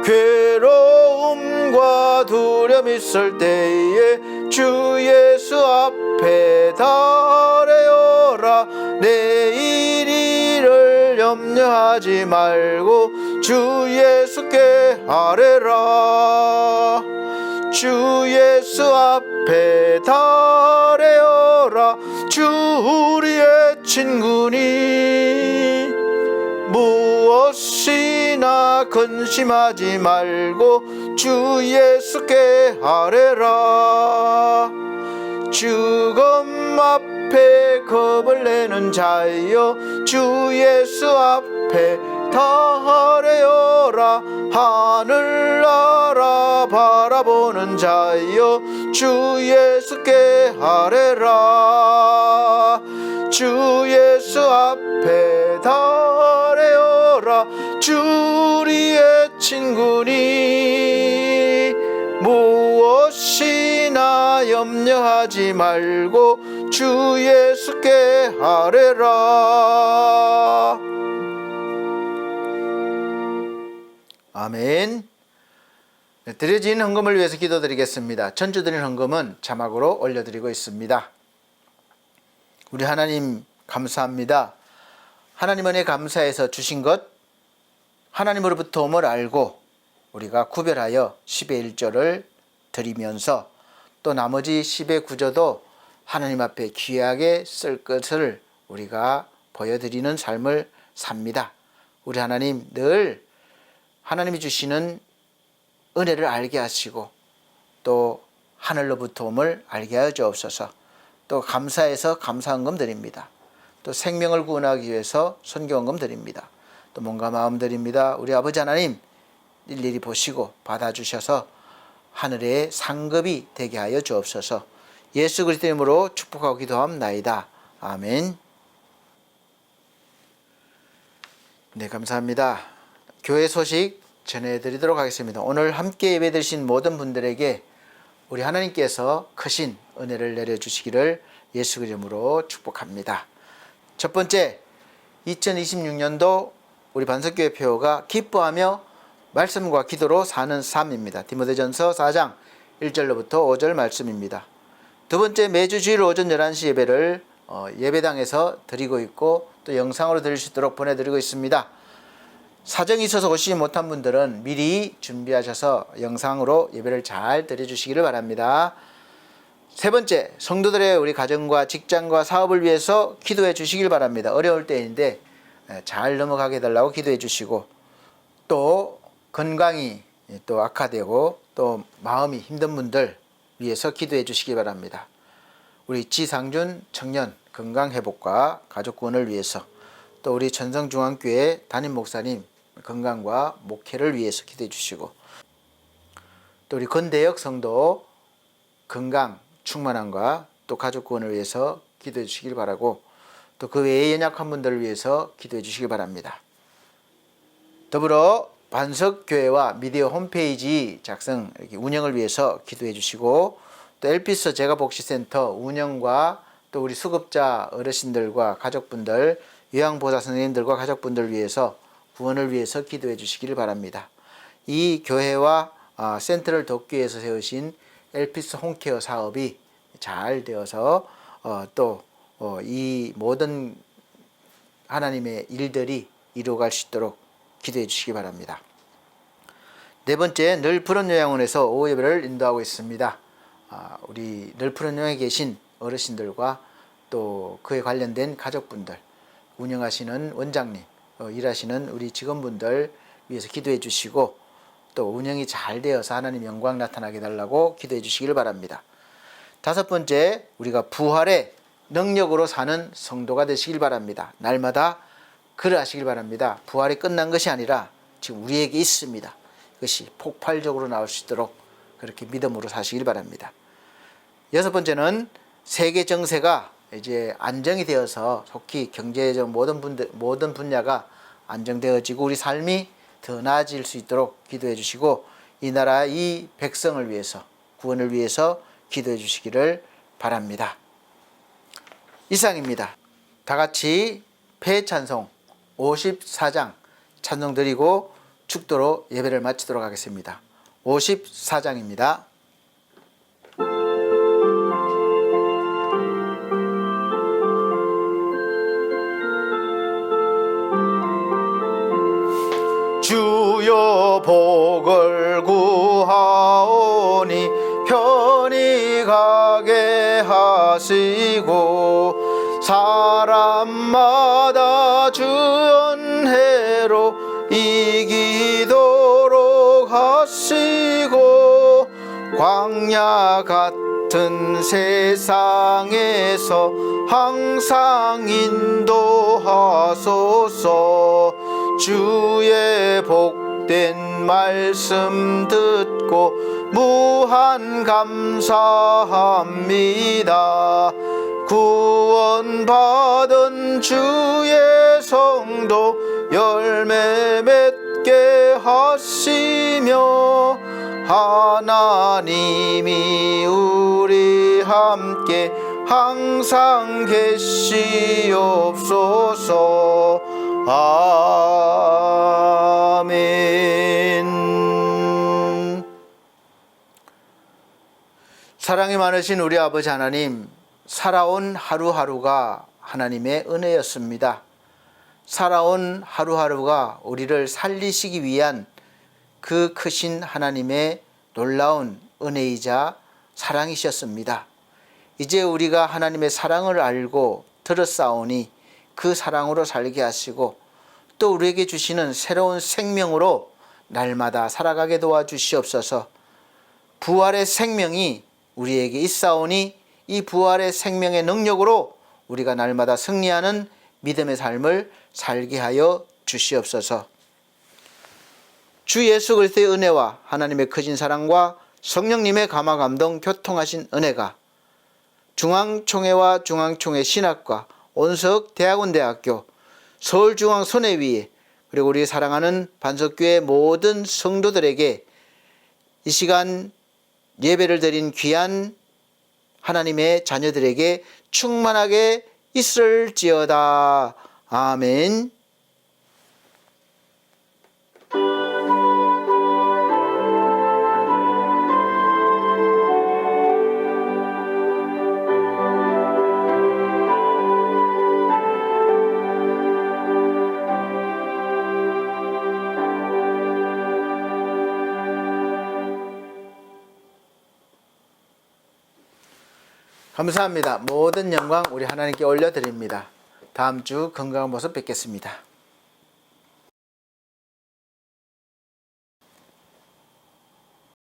Speaker 1: 괴로움과 두려움 있을 때에 주 예수 앞에 달래어라. 내일 일을 염려하지 말고 주 예수께 아뢰라. 주 예수 앞에 달래어라. 주 우리의 친구니 무엇이나 근심하지 말고 주 예수께 아뢰라. 죽음 앞에 겁을 내는 자여 주 예수 앞에 달래어라. 하늘나라 바라보는 자여 주 예수께 아뢰라. 주 예수 앞에 달래어라. 주 우리의 친구니 무엇이나 염려하지 말고 주 예수께 아뢰라. 아멘. 드려진 헌금을 위해서 기도드리겠습니다. 전주드린 헌금은 자막으로 올려드리고 있습니다. 우리 하나님 감사합니다. 하나님 은혜 감사해서 주신 것 하나님으로부터 옴을 알고 우리가 구별하여 10의 1조를 드리면서 또 나머지 10의 9조도 하나님 앞에 귀하게 쓸 것을 우리가 보여드리는 삶을 삽니다. 우리 하나님 늘 하나님이 주시는 은혜를 알게 하시고 또 하늘로부터 옴을 알게 하여 주옵소서. 또 감사해서 감사헌금 드립니다. 또 생명을 구원하기 위해서 선교헌금 드립니다. 또 몸과 마음 드립니다. 우리 아버지 하나님 일일이 보시고 받아주셔서 하늘의 상급이 되게 하여 주옵소서. 예수 그리스도 이름으로 축복하고 기도함나이다. 아멘. 네, 감사합니다. 교회 소식 전해드리도록 하겠습니다. 오늘 함께 예배드리신 모든 분들에게 우리 하나님께서 크신 은혜를 내려주시기를 예수 이름으로 축복합니다. 첫 번째, 2026년도 우리 반석교회 표어가 기뻐하며 말씀과 기도로 사는 삶입니다. 디모데전서 4장 1절로부터 5절 말씀입니다. 두 번째, 매주 주일 오전 11시 예배를 예배당에서 드리고 있고 또 영상으로 드릴 수 있도록 보내드리고 있습니다. 사정이 있어서 오시지 못한 분들은 미리 준비하셔서 영상으로 예배를 잘 드려주시기를 바랍니다. 세 번째, 성도들의 우리 가정과 직장과 사업을 위해서 기도해 주시길 바랍니다. 어려울 때인데 잘 넘어가게 해달라고 기도해 주시고, 또 건강이 또 악화되고 또 마음이 힘든 분들 위해서 기도해 주시기 바랍니다. 우리 지상준 청년 건강 회복과 가족 구원을 위해서, 또 우리 천성중앙교회 담임 목사님 건강과 목회를 위해서 기도해 주시고, 또 우리 건대역 성도 건강 충만함과 또 가족 구원을 위해서 기도해 주시길 바라고, 또 그 외에 연약한 분들을 위해서 기도해 주시기 바랍니다. 더불어 반석교회와 미디어 홈페이지 작성 운영을 위해서 기도해 주시고, 또 엘피스 제가복지센터 운영과 또 우리 수급자 어르신들과 가족분들, 요양보호사 선생님들과 가족분들을 위해서 구원을 위해서 기도해 주시기를 바랍니다. 이 교회와 센터를 돕기 위해서 세우신 엘피스 홈케어 사업이 잘 되어서 또 이 모든 하나님의 일들이 이루어갈 수 있도록 기도해 주시기 바랍니다. 네 번째, 늘 푸른 요양원에서 오후 예배를 인도하고 있습니다. 우리 늘 푸른 요양에 계신 어르신들과 또 그에 관련된 가족분들, 운영하시는 원장님, 일하시는 우리 직원분들 위해서 기도해 주시고, 또 운영이 잘 되어서 하나님 영광 나타나게 해달라고 기도해 주시기를 바랍니다. 다섯 번째, 우리가 부활의 능력으로 사는 성도가 되시길 바랍니다. 날마다 그러하시길 바랍니다. 부활이 끝난 것이 아니라 지금 우리에게 있습니다. 그것이 폭발적으로 나올 수 있도록 그렇게 믿음으로 사시길 바랍니다. 여섯 번째는 세계 정세가 이제 안정이 되어서 속히 경제적 모든 분야가 안정되어지고 우리 삶이 더 나아질 수 있도록 기도해 주시고, 이 나라 이 백성을 위해서 구원을 위해서 기도해 주시기를 바랍니다. 이상입니다. 다 같이 폐찬송 54장 찬송 드리고 축도로 예배를 마치도록 하겠습니다. 54장입니다. 주여 복을 구하오니 편히 가게 하시고, 사람마다 주 은혜로 이기도록 하시고, 광야 같은 세상에서 항상 인도하소서. 주의 복된 말씀 듣고 무한 감사합니다. 구원받은 주의 성도 열매 맺게 하시며, 하나님이 우리 함께 항상 계시옵소서. 아멘. 사랑이 많으신 우리 아버지 하나님, 살아온 하루하루가 하나님의 은혜였습니다. 살아온 하루하루가 우리를 살리시기 위한 그 크신 하나님의 놀라운 은혜이자 사랑이셨습니다. 이제 우리가 하나님의 사랑을 알고 들었사오니 그 사랑으로 살게 하시고, 또 우리에게 주시는 새로운 생명으로 날마다 살아가게 도와주시옵소서. 부활의 생명이 우리에게 있사오니 이 부활의 생명의 능력으로 우리가 날마다 승리하는 믿음의 삶을 살게 하여 주시옵소서. 주 예수 그리스도의 은혜와 하나님의 크신 사랑과 성령님의 감화 감동 교통하신 은혜가 중앙총회와 중앙총회 신학과 온석 대학원대학교 서울중앙선회위에 그리고 우리 사랑하는 반석교회 모든 성도들에게 이 시간 예배를 드린 귀한 하나님의 자녀들에게 충만하게 있을지어다. 아멘. 감사합니다. 모든 영광 우리 하나님께 올려드립니다. 다음 주 건강한 모습 뵙겠습니다.